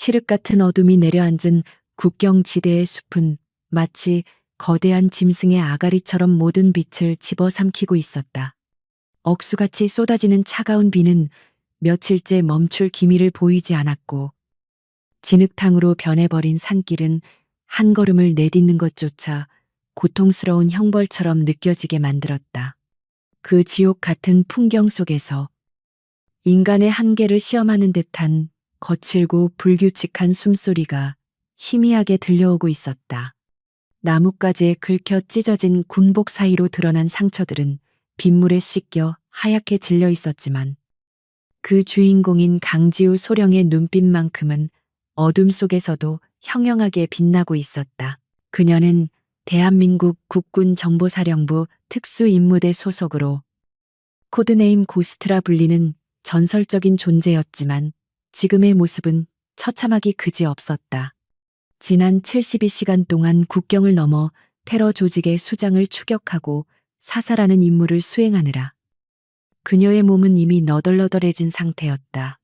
칠흑 같은 어둠이 내려앉은 국경지대의 숲은 마치 거대한 짐승의 아가리처럼 모든 빛을 집어삼키고 있었다. 억수같이 쏟아지는 차가운 비는 며칠째 멈출 기미를 보이지 않았고 진흙탕으로 변해버린 산길은 한 걸음을 내딛는 것조차 고통스러운 형벌처럼 느껴지게 만들었다. 그 지옥 같은 풍경 속에서 인간의 한계를 시험하는 듯한 거칠고 불규칙한 숨소리가 희미하게 들려오고 있었다. 나뭇가지에 긁혀 찢어진 군복 사이로 드러난 상처들은 빗물에 씻겨 하얗게 질려 있었지만 그 주인공인 강지우 소령의 눈빛만큼은 어둠 속에서도 형형하게 빛나고 있었다. 그녀는 대한민국 국군정보사령부 특수임무대 소속으로 코드네임 고스트라 불리는 전설적인 존재였지만 지금의 모습은 처참하기 그지없었다. 지난 72시간 동안 국경을 넘어 테러 조직의 수장을 추격하고 사살하는 임무를 수행하느라 그녀의 몸은 이미 너덜너덜해진 상태였다.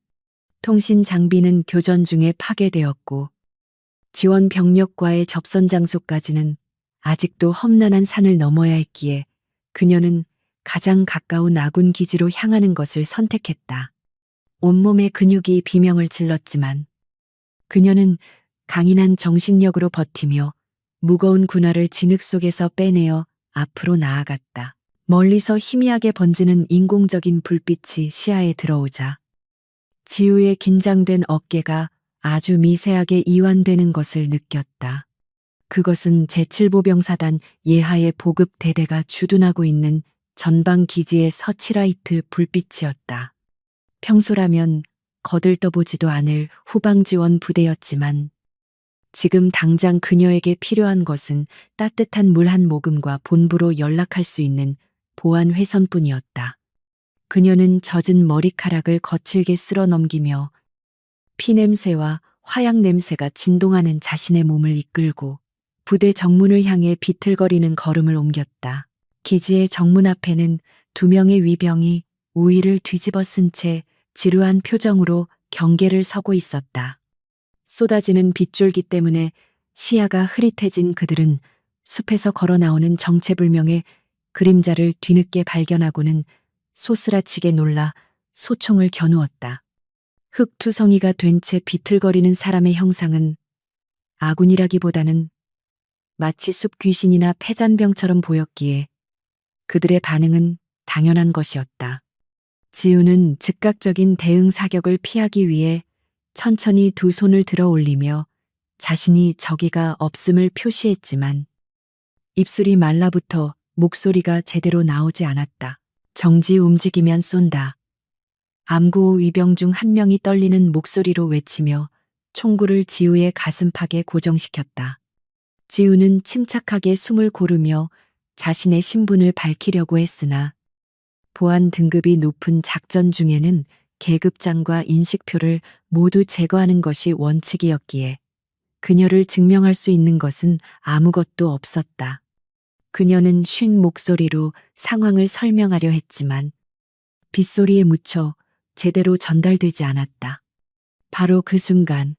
통신 장비는 교전 중에 파괴되었고 지원 병력과의 접선 장소까지는 아직도 험난한 산을 넘어야 했기에 그녀는 가장 가까운 아군 기지로 향하는 것을 선택했다. 온몸의 근육이 비명을 질렀지만 그녀는 강인한 정신력으로 버티며 무거운 군화를 진흙 속에서 빼내어 앞으로 나아갔다. 멀리서 희미하게 번지는 인공적인 불빛이 시야에 들어오자 지우의 긴장된 어깨가 아주 미세하게 이완되는 것을 느꼈다. 그것은 제7보병사단 예하의 보급 대대가 주둔하고 있는 전방 기지의 서치라이트 불빛이었다. 평소라면 거들떠보지도 않을 후방 지원 부대였지만 지금 당장 그녀에게 필요한 것은 따뜻한 물 한 모금과 본부로 연락할 수 있는 보안 회선뿐이었다. 그녀는 젖은 머리카락을 거칠게 쓸어 넘기며 피냄새와 화약 냄새가 진동하는 자신의 몸을 이끌고 부대 정문을 향해 비틀거리는 걸음을 옮겼다. 기지의 정문 앞에는 2명의 위병이 우위를 뒤집어 쓴 채 지루한 표정으로 경계를 서고 있었다. 쏟아지는 빗줄기 때문에 시야가 흐릿해진 그들은 숲에서 걸어 나오는 정체불명의 그림자를 뒤늦게 발견하고는 소스라치게 놀라 소총을 겨누었다. 흙투성이가 된 채 비틀거리는 사람의 형상은 아군이라기보다는 마치 숲 귀신이나 폐잔병처럼 보였기에 그들의 반응은 당연한 것이었다. 지우는 즉각적인 대응 사격을 피하기 위해 천천히 두 손을 들어 올리며 자신이 적의가 없음을 표시했지만 입술이 말라붙어 목소리가 제대로 나오지 않았다. 정지 움직이면 쏜다. 암구 위병 중 한 명이 떨리는 목소리로 외치며 총구를 지우의 가슴팍에 고정시켰다. 지우는 침착하게 숨을 고르며 자신의 신분을 밝히려고 했으나 보안 등급이 높은 작전 중에는 계급장과 인식표를 모두 제거하는 것이 원칙이었기에 그녀를 증명할 수 있는 것은 아무것도 없었다. 그녀는 쉰 목소리로 상황을 설명하려 했지만 빗소리에 묻혀 제대로 전달되지 않았다. 바로 그 순간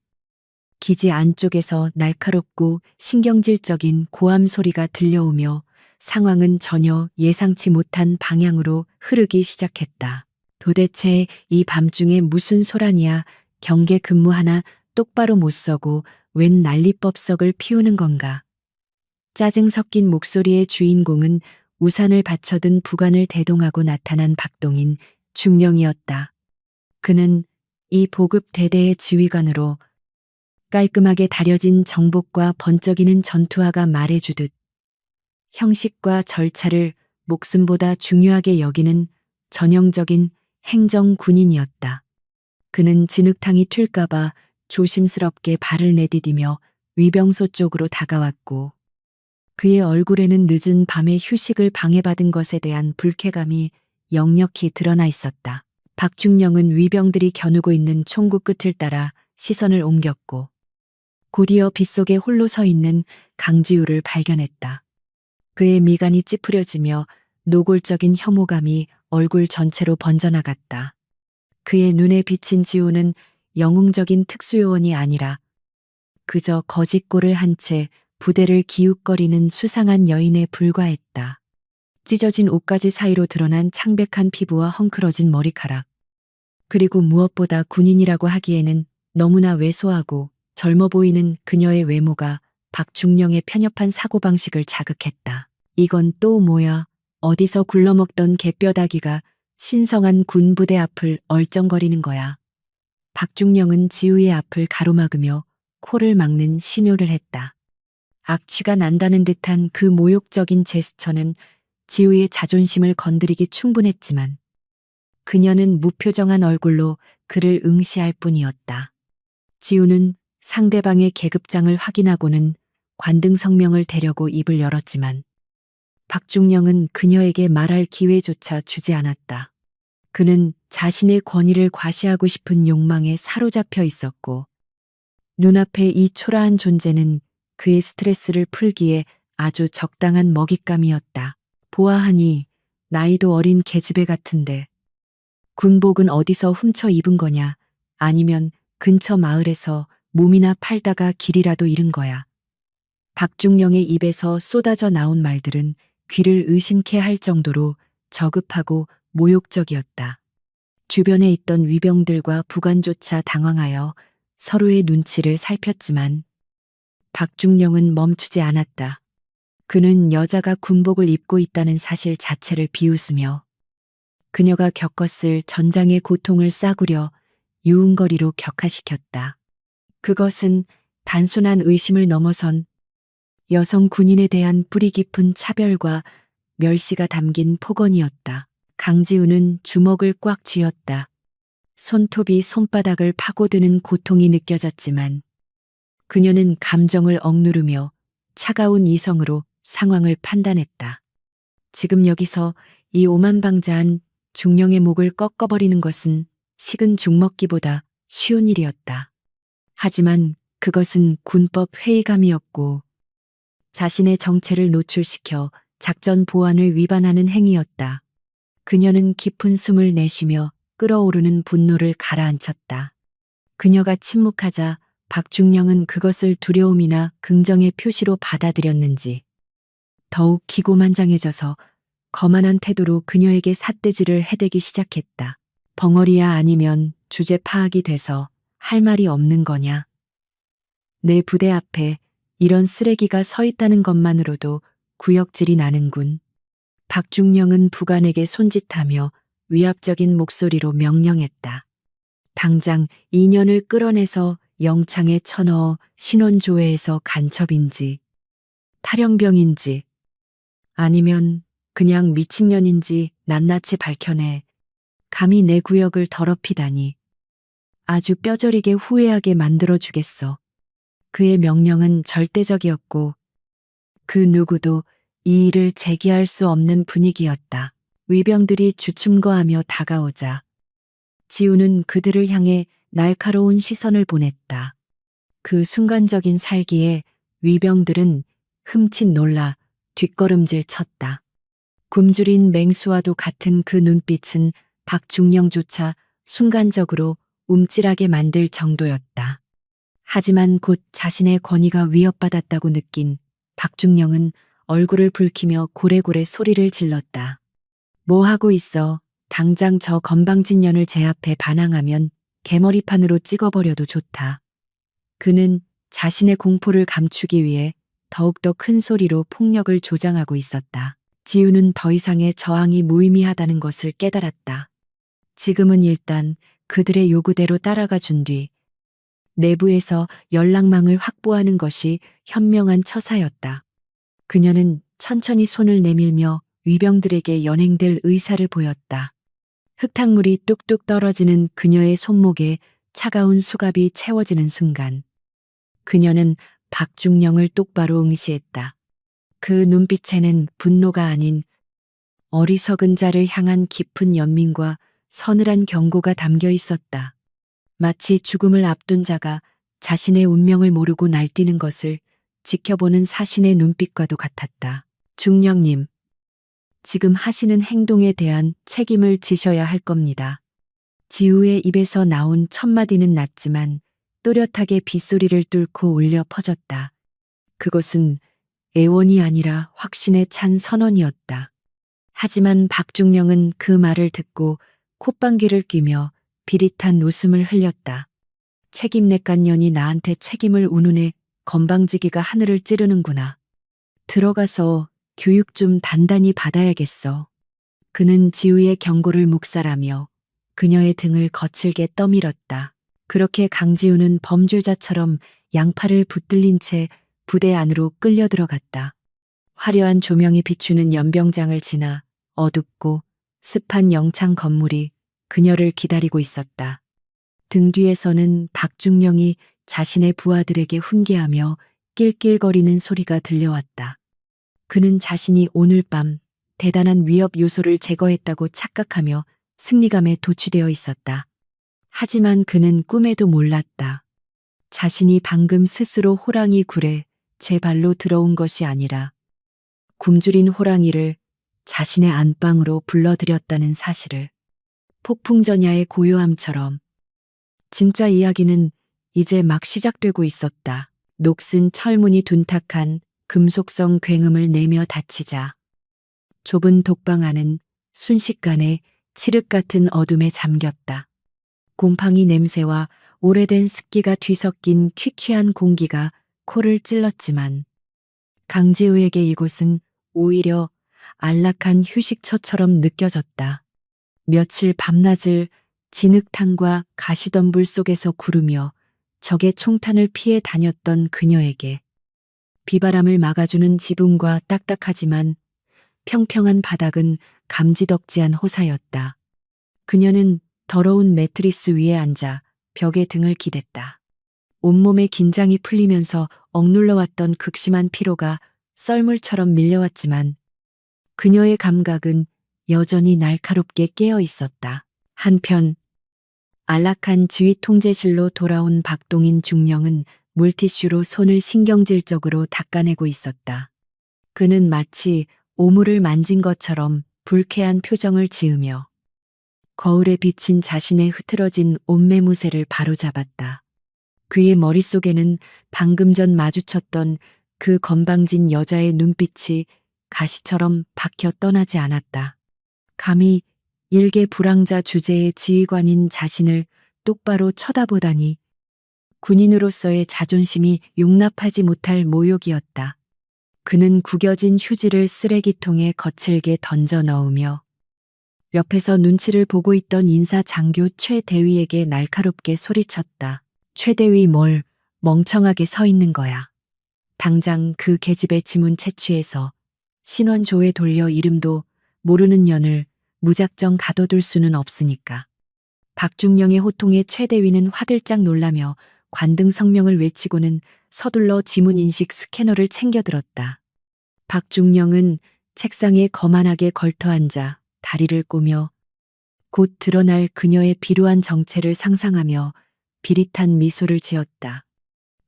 기지 안쪽에서 날카롭고 신경질적인 고함 소리가 들려오며 상황은 전혀 예상치 못한 방향으로 흐르기 시작했다. 도대체 이 밤중에 무슨 소란이야. 경계 근무 하나 똑바로 못 서고 웬 난리법석을 피우는 건가. 짜증 섞인 목소리의 주인공은 우산을 받쳐든 부관을 대동하고 나타난 박동인 중령이었다. 그는 이 보급 대대의 지휘관으로 깔끔하게 다려진 정복과 번쩍이는 전투화가 말해주듯 형식과 절차를 목숨보다 중요하게 여기는 전형적인 행정군인이었다. 그는 진흙탕이 튈까봐 조심스럽게 발을 내디디며 위병소 쪽으로 다가왔고 그의 얼굴에는 늦은 밤에 휴식을 방해받은 것에 대한 불쾌감이 역력히 드러나 있었다. 박중령은 위병들이 겨누고 있는 총구 끝을 따라 시선을 옮겼고 곧이어 빗속에 홀로 서 있는 강지우를 발견했다. 그의 미간이 찌푸려지며 노골적인 혐오감이 얼굴 전체로 번져나갔다. 그의 눈에 비친 지우는 영웅적인 특수요원이 아니라 그저 거짓골을 한 채 부대를 기웃거리는 수상한 여인에 불과했다. 찢어진 옷가지 사이로 드러난 창백한 피부와 헝클어진 머리카락. 그리고 무엇보다 군인이라고 하기에는 너무나 왜소하고 젊어 보이는 그녀의 외모가 박중령의 편협한 사고방식을 자극했다. 이건 또 뭐야? 어디서 굴러먹던 개뼈다귀가 신성한 군부대 앞을 얼쩡거리는 거야. 박중령은 지우의 앞을 가로막으며 코를 막는 신호를 했다. 악취가 난다는 듯한 그 모욕적인 제스처는 지우의 자존심을 건드리기 충분했지만 그녀는 무표정한 얼굴로 그를 응시할 뿐이었다. 지우는 상대방의 계급장을 확인하고는 관등 성명을 대려고 입을 열었지만 박중령은 그녀에게 말할 기회조차 주지 않았다. 그는 자신의 권위를 과시하고 싶은 욕망에 사로잡혀 있었고 눈앞의 이 초라한 존재는 그의 스트레스를 풀기에 아주 적당한 먹잇감이었다. 보아하니 나이도 어린 계집애 같은데 군복은 어디서 훔쳐 입은 거냐? 아니면 근처 마을에서 몸이나 팔다가 길이라도 잃은 거야. 박중령의 입에서 쏟아져 나온 말들은 귀를 의심케 할 정도로 저급하고 모욕적이었다. 주변에 있던 위병들과 부관조차 당황하여 서로의 눈치를 살폈지만 박중령은 멈추지 않았다. 그는 여자가 군복을 입고 있다는 사실 자체를 비웃으며 그녀가 겪었을 전장의 고통을 싸구려 유흥거리로 격화시켰다. 그것은 단순한 의심을 넘어선 여성 군인에 대한 뿌리 깊은 차별과 멸시가 담긴 폭언이었다. 강지우는 주먹을 꽉 쥐었다. 손톱이 손바닥을 파고드는 고통이 느껴졌지만 그녀는 감정을 억누르며 차가운 이성으로 상황을 판단했다. 지금 여기서 이 오만방자한 중령의 목을 꺾어버리는 것은 식은 죽 먹기보다 쉬운 일이었다. 하지만 그것은 군법 회의감이었고 자신의 정체를 노출시켜 작전 보안을 위반하는 행위였다. 그녀는 깊은 숨을 내쉬며 끓어오르는 분노를 가라앉혔다. 그녀가 침묵하자 박중령은 그것을 두려움이나 긍정의 표시로 받아들였는지 더욱 기고만장해져서 거만한 태도로 그녀에게 삿대질을 해대기 시작했다. 벙어리야 아니면 주제 파악이 돼서 할 말이 없는 거냐? 내 부대 앞에 이런 쓰레기가 서 있다는 것만으로도 구역질이 나는군. 박중령은 부관에게 손짓하며 위압적인 목소리로 명령했다. 당장 인연을 끌어내서 영창에 쳐넣어 신원조회에서 간첩인지 탈영병인지 아니면 그냥 미친년인지 낱낱이 밝혀내. 감히 내 구역을 더럽히다니. 아주 뼈저리게 후회하게 만들어주겠어. 그의 명령은 절대적이었고 그 누구도 이 일을 제기할 수 없는 분위기였다. 위병들이 주춤거하며 다가오자 지우는 그들을 향해 날카로운 시선을 보냈다. 그 순간적인 살기에 위병들은 흠칫 놀라 뒷걸음질 쳤다. 굶주린 맹수와도 같은 그 눈빛은 박중령조차 순간적으로 움찔하게 만들 정도였다. 하지만 곧 자신의 권위가 위협받았다고 느낀 박중령은 얼굴을 붉히며 고래고래 소리를 질렀다. 뭐 하고 있어? 당장 저 건방진 년을 제 앞에 반항하면 개머리판으로 찍어버려도 좋다. 그는 자신의 공포를 감추기 위해 더욱더 큰 소리로 폭력을 조장하고 있었다. 지우는 더 이상의 저항이 무의미하다는 것을 깨달았다. 지금은 일단 그들의 요구대로 따라가 준 뒤 내부에서 연락망을 확보하는 것이 현명한 처사였다. 그녀는 천천히 손을 내밀며 위병들에게 연행될 의사를 보였다. 흙탕물이 뚝뚝 떨어지는 그녀의 손목에 차가운 수갑이 채워지는 순간 그녀는 박중령을 똑바로 응시했다. 그 눈빛에는 분노가 아닌 어리석은 자를 향한 깊은 연민과 서늘한 경고가 담겨 있었다. 마치 죽음을 앞둔 자가 자신의 운명을 모르고 날뛰는 것을 지켜보는 사신의 눈빛과도 같았다. 중령님, 지금 하시는 행동에 대한 책임을 지셔야 할 겁니다. 지우의 입에서 나온 첫 마디는 낮지만 또렷하게 빗소리를 뚫고 울려 퍼졌다. 그것은 애원이 아니라 확신에 찬 선언이었다. 하지만 박중령은 그 말을 듣고 콧방귀를 뀌며 비릿한 웃음을 흘렸다. 책임내깐 년이 나한테 책임을 운운해 건방지기가 하늘을 찌르는구나. 들어가서 교육 좀 단단히 받아야겠어. 그는 지우의 경고를 묵살하며 그녀의 등을 거칠게 떠밀었다. 그렇게 강지우는 범죄자처럼 양팔을 붙들린 채 부대 안으로 끌려 들어갔다. 화려한 조명이 비추는 연병장을 지나 어둡고 습한 영창 건물이 그녀를 기다리고 있었다. 등 뒤에서는 박중령이 자신의 부하들에게 훈계하며 낄낄거리는 소리가 들려왔다. 그는 자신이 오늘 밤 대단한 위협 요소를 제거했다고 착각하며 승리감에 도취되어 있었다. 하지만 그는 꿈에도 몰랐다. 자신이 방금 스스로 호랑이 굴에 제 발로 들어온 것이 아니라 굶주린 호랑이를 자신의 안방으로 불러들였다는 사실을. 폭풍전야의 고요함처럼 진짜 이야기는 이제 막 시작되고 있었다. 녹슨 철문이 둔탁한 금속성 굉음을 내며 닫히자 좁은 독방 안은 순식간에 칠흑 같은 어둠에 잠겼다. 곰팡이 냄새와 오래된 습기가 뒤섞인 퀴퀴한 공기가 코를 찔렀지만 강지우에게 이곳은 오히려 안락한 휴식처처럼 느껴졌다. 며칠 밤낮을 진흙탕과 가시덤불 속에서 구르며 적의 총탄을 피해 다녔던 그녀에게 비바람을 막아주는 지붕과 딱딱하지만 평평한 바닥은 감지덕지한 호사였다. 그녀는 더러운 매트리스 위에 앉아 벽에 등을 기댔다. 온몸의 긴장이 풀리면서 억눌러왔던 극심한 피로가 썰물처럼 밀려왔지만 그녀의 감각은 여전히 날카롭게 깨어 있었다. 한편 안락한 지휘 통제실로 돌아온 박동인 중령은 물티슈로 손을 신경질적으로 닦아내고 있었다. 그는 마치 오물을 만진 것처럼 불쾌한 표정을 지으며 거울에 비친 자신의 흐트러진 옷매무새를 바로잡았다. 그의 머릿속에는 방금 전 마주쳤던 그 건방진 여자의 눈빛이 가시처럼 박혀 떠나지 않았다. 감히 일개 불황자 주제의 지휘관인 자신을 똑바로 쳐다보다니 군인으로서의 자존심이 용납하지 못할 모욕이었다. 그는 구겨진 휴지를 쓰레기통에 거칠게 던져 넣으며 옆에서 눈치를 보고 있던 인사 장교 최 대위에게 날카롭게 소리쳤다. 최 대위 뭘 멍청하게 서 있는 거야. 당장 그 계집애 지문 채취해서 신원조에 돌려 이름도 모르는 년을 무작정 가둬둘 수는 없으니까. 박중령의 호통에 최 대위는 화들짝 놀라며 관등 성명을 외치고는 서둘러 지문 인식 스캐너를 챙겨들었다. 박중령은 책상에 거만하게 걸터앉아 다리를 꼬며 곧 드러날 그녀의 비루한 정체를 상상하며 비릿한 미소를 지었다.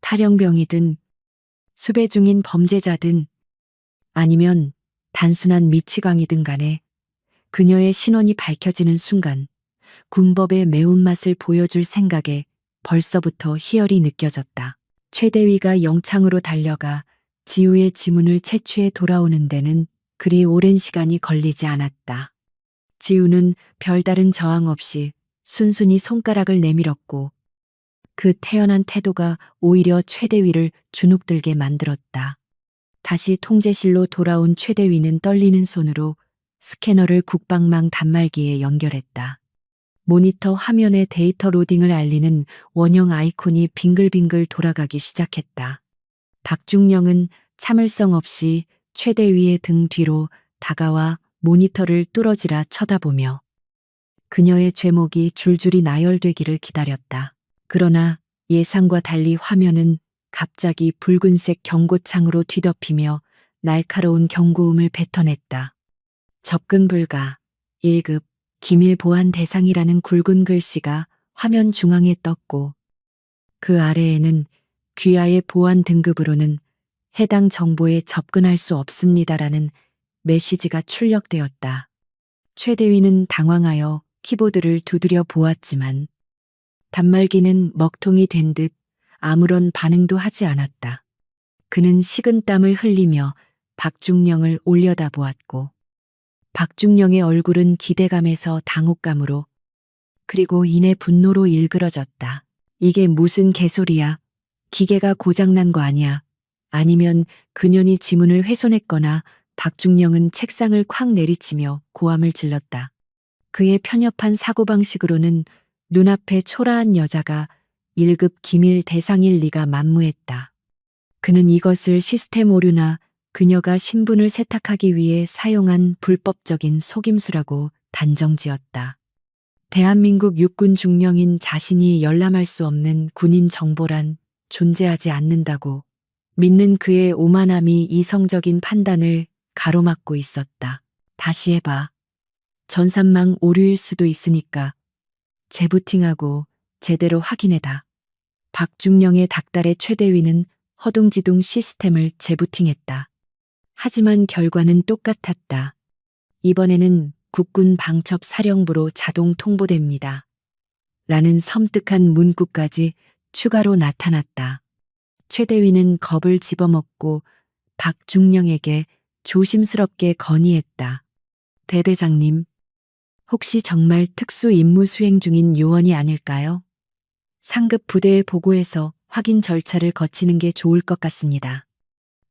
탈영병이든 수배 중인 범죄자든 아니면 단순한 미치광이든 간에 그녀의 신원이 밝혀지는 순간 군법의 매운맛을 보여줄 생각에 벌써부터 희열이 느껴졌다. 최 대위가 영창으로 달려가 지우의 지문을 채취해 돌아오는 데는 그리 오랜 시간이 걸리지 않았다. 지우는 별다른 저항 없이 순순히 손가락을 내밀었고 그 태연한 태도가 오히려 최 대위를 주눅들게 만들었다. 다시 통제실로 돌아온 최 대위는 떨리는 손으로 스캐너를 국방망 단말기에 연결했다. 모니터 화면에 데이터 로딩을 알리는 원형 아이콘이 빙글빙글 돌아가기 시작했다. 박중령은 참을성 없이 최 대위의 등 뒤로 다가와 모니터를 뚫어지라 쳐다보며 그녀의 죄목이 줄줄이 나열되기를 기다렸다. 그러나 예상과 달리 화면은 갑자기 붉은색 경고창으로 뒤덮이며 날카로운 경고음을 뱉어냈다. 접근 불가 1급 기밀 보안 대상이라는 굵은 글씨가 화면 중앙에 떴고 그 아래에는 귀하의 보안 등급으로는 해당 정보에 접근할 수 없습니다라는 메시지가 출력되었다. 최 대위는 당황하여 키보드를 두드려 보았지만 단말기는 먹통이 된 듯 아무런 반응도 하지 않았다. 그는 식은땀을 흘리며 박중령을 올려다보았고 박중령의 얼굴은 기대감에서 당혹감으로 그리고 이내 분노로 일그러졌다. 이게 무슨 개소리야? 기계가 고장난 거 아니야? 아니면 그년이 지문을 훼손했거나. 박중령은 책상을 콱 내리치며 고함을 질렀다. 그의 편협한 사고방식으로는 눈앞에 초라한 여자가 1급 기밀 대상일 리가 만무했다. 그는 이것을 시스템 오류나 그녀가 신분을 세탁하기 위해 사용한 불법적인 속임수라고 단정지었다. 대한민국 육군 중령인 자신이 열람할 수 없는 군인 정보란 존재하지 않는다고 믿는 그의 오만함이 이성적인 판단을 가로막고 있었다. 다시 해봐. 전산망 오류일 수도 있으니까 재부팅하고 제대로 확인해다. 박중령의 닭달의 최대위는 허둥지둥 시스템을 재부팅했다. 하지만 결과는 똑같았다. 이번에는 국군 방첩 사령부로 자동 통보됩니다. 라는 섬뜩한 문구까지 추가로 나타났다. 최대위는 겁을 집어먹고 박중령에게 조심스럽게 건의했다. 대대장님, 혹시 정말 특수 임무 수행 중인 요원이 아닐까요? 상급 부대에 보고해서 확인 절차를 거치는 게 좋을 것 같습니다.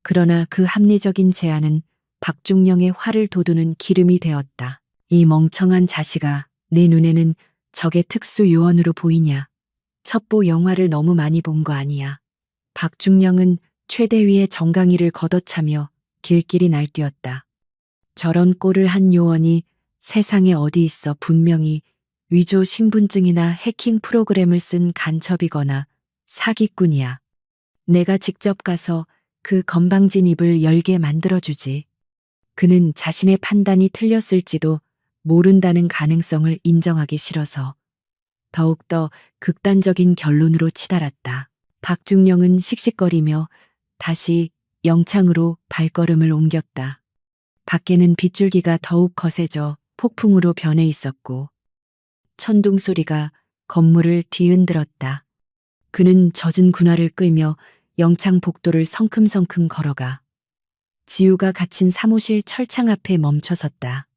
그러나 그 합리적인 제안은 박중령의 화를 돋우는 기름이 되었다. 이 멍청한 자식아, 내 눈에는 적의 특수 요원으로 보이냐? 첩보 영화를 너무 많이 본 거 아니야. 박중령은 최대위의 정강이를 걷어차며 길길이 날뛰었다. 저런 꼴을 한 요원이 세상에 어디 있어. 분명히 위조 신분증이나 해킹 프로그램을 쓴 간첩이거나 사기꾼이야. 내가 직접 가서 그 건방진 입을 열게 만들어주지. 그는 자신의 판단이 틀렸을지도 모른다는 가능성을 인정하기 싫어서 더욱더 극단적인 결론으로 치달았다. 박중령은 씩씩거리며 다시 영창으로 발걸음을 옮겼다. 밖에는 빗줄기가 더욱 거세져 폭풍으로 변해 있었고 천둥 소리가 건물을 뒤흔들었다. 그는 젖은 군화를 끌며 영창 복도를 성큼성큼 걸어가 지우가 갇힌 사무실 철창 앞에 멈춰섰다.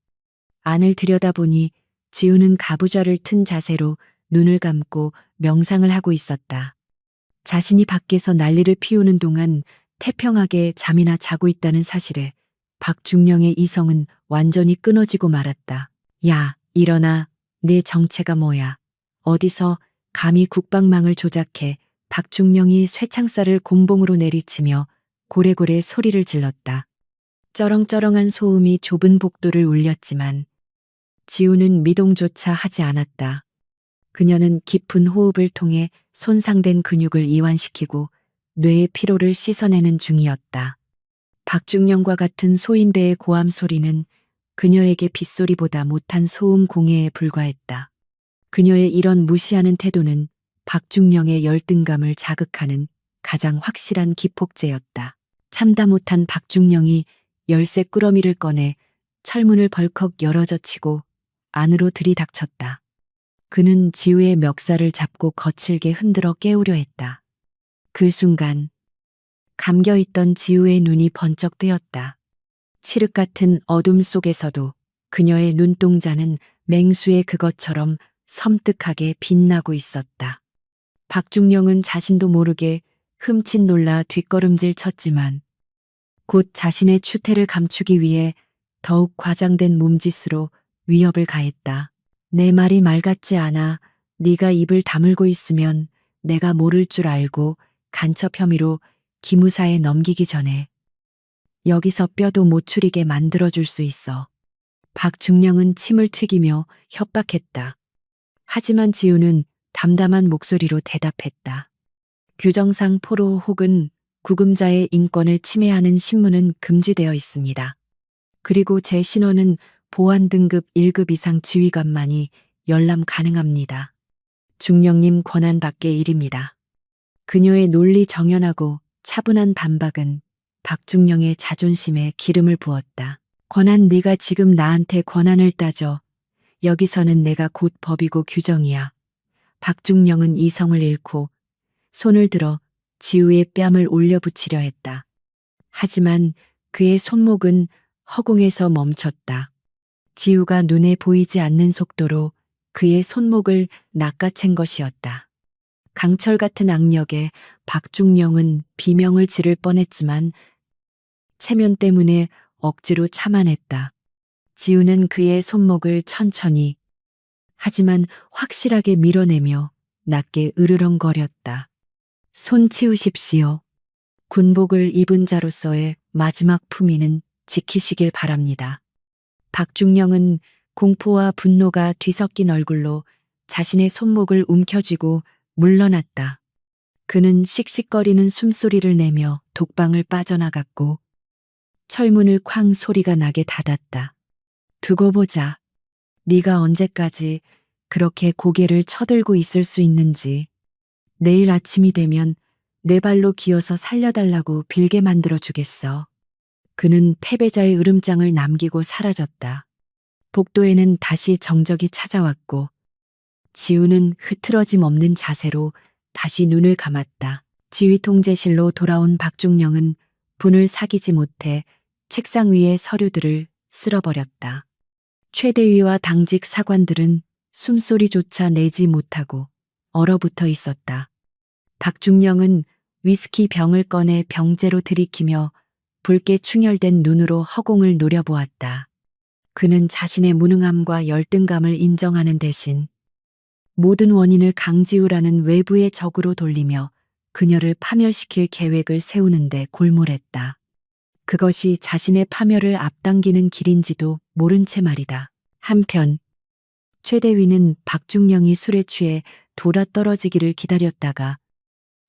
안을 들여다보니 지우는 가부좌를 튼 자세로 눈을 감고 명상을 하고 있었다. 자신이 밖에서 난리를 피우는 동안 태평하게 잠이나 자고 있다는 사실에 박중령의 이성은 완전히 끊어지고 말았다. 야, 일어나. 네 정체가 뭐야? 어디서 감히 국방망을 조작해? 박중령이 쇠창살을 곤봉으로 내리치며 고래고래 소리를 질렀다. 쩌렁쩌렁한 소음이 좁은 복도를 울렸지만 지우는 미동조차 하지 않았다. 그녀는 깊은 호흡을 통해 손상된 근육을 이완시키고 뇌의 피로를 씻어내는 중이었다. 박중령과 같은 소인배의 고함 소리는 그녀에게 빗소리보다 못한 소음 공해에 불과했다. 그녀의 이런 무시하는 태도는 박중령의 열등감을 자극하는 가장 확실한 기폭제였다. 참다 못한 박중령이 열쇠 꾸러미를 꺼내 철문을 벌컥 열어젖히고 안으로 들이닥쳤다. 그는 지우의 멱살을 잡고 거칠게 흔들어 깨우려 했다. 그 순간 감겨있던 지우의 눈이 번쩍 뜨였다. 칠흑 같은 어둠 속에서도 그녀의 눈동자는 맹수의 그것처럼 섬뜩하게 빛나고 있었다. 박중령은 자신도 모르게 흠칫 놀라 뒷걸음질 쳤지만 곧 자신의 추태를 감추기 위해 더욱 과장된 몸짓으로 위협을 가했다. 내 말이 말 같지 않아. 네가 입을 다물고 있으면 내가 모를 줄 알고 간첩 혐의로 기무사에 넘기기 전에 여기서 뼈도 못 추리게 만들어줄 수 있어. 박중령은 침을 튀기며 협박했다. 하지만 지우는 담담한 목소리로 대답했다. 규정상 포로 혹은 구금자의 인권을 침해하는 신문은 금지되어 있습니다. 그리고 제 신원은 보안 등급 1급 이상 지휘관만이 열람 가능합니다. 중령님 권한 밖의 일입니다. 그녀의 논리 정연하고 차분한 반박은 박중령의 자존심에 기름을 부었다. 권한 네가 지금 나한테 권한을 따져 여기서는 내가 곧 법이고 규정이야. 박중령은 이성을 잃고 손을 들어 지우의 뺨을 올려붙이려 했다. 하지만 그의 손목은 허공에서 멈췄다. 지우가 눈에 보이지 않는 속도로 그의 손목을 낚아챈 것이었다. 강철 같은 악력에 박중령은 비명을 지를 뻔했지만 체면 때문에 억지로 참아냈다. 지우는 그의 손목을 천천히 하지만 확실하게 밀어내며 낮게 으르렁거렸다. 손 치우십시오. 군복을 입은 자로서의 마지막 품위는 지키시길 바랍니다. 박중령은 공포와 분노가 뒤섞인 얼굴로 자신의 손목을 움켜쥐고 물러났다. 그는 씩씩거리는 숨소리를 내며 독방을 빠져나갔고 철문을 쾅 소리가 나게 닫았다. 두고 보자. 네가 언제까지 그렇게 고개를 쳐들고 있을 수 있는지. 내일 아침이 되면 내 발로 기어서 살려달라고 빌게 만들어 주겠어. 그는 패배자의 으름장을 남기고 사라졌다. 복도에는 다시 정적이 찾아왔고 지우는 흐트러짐 없는 자세로 다시 눈을 감았다. 지휘통제실로 돌아온 박중령은 분을 사기지 못해 책상 위의 서류들을 쓸어버렸다. 최대위와 당직 사관들은 숨소리조차 내지 못하고 얼어붙어 있었다. 박중령은 위스키 병을 꺼내 병째로 들이키며 붉게 충혈된 눈으로 허공을 노려보았다. 그는 자신의 무능함과 열등감을 인정하는 대신 모든 원인을 강지우라는 외부의 적으로 돌리며 그녀를 파멸시킬 계획을 세우는데 골몰했다. 그것이 자신의 파멸을 앞당기는 길인지도 모른 채 말이다. 한편 최대위는 박중령이 술에 취해 돌아 떨어지기를 기다렸다가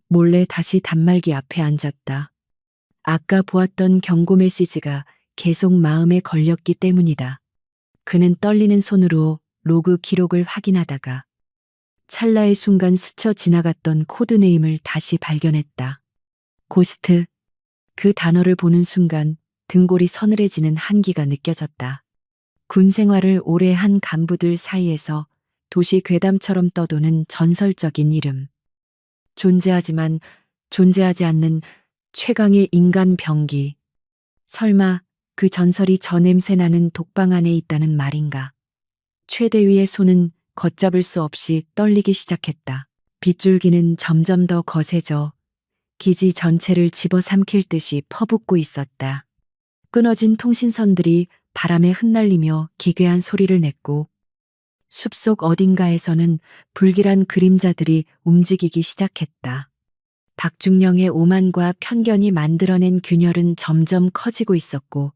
몰래 다시 단말기 앞에 앉았다. 아까 보았던 경고 메시지가 계속 마음에 걸렸기 때문이다. 그는 떨리는 손으로 로그 기록을 확인하다가 찰나의 순간 스쳐 지나갔던 코드네임을 다시 발견했다. 고스트. 그 단어를 보는 순간 등골이 서늘해지는 한기가 느껴졌다. 군 생활을 오래 한 간부들 사이에서 도시 괴담처럼 떠도는 전설적인 이름. 존재하지만 존재하지 않는 최강의 인간 병기. 설마 그 전설이 저 냄새 나는 독방 안에 있다는 말인가. 최대위의 손은 걷잡을 수 없이 떨리기 시작했다. 빗줄기는 점점 더 거세져 기지 전체를 집어삼킬 듯이 퍼붓고 있었다. 끊어진 통신선들이 바람에 흩날리며 기괴한 소리를 냈고 숲속 어딘가에서는 불길한 그림자들이 움직이기 시작했다. 박중령의 오만과 편견이 만들어낸 균열은 점점 커지고 있었고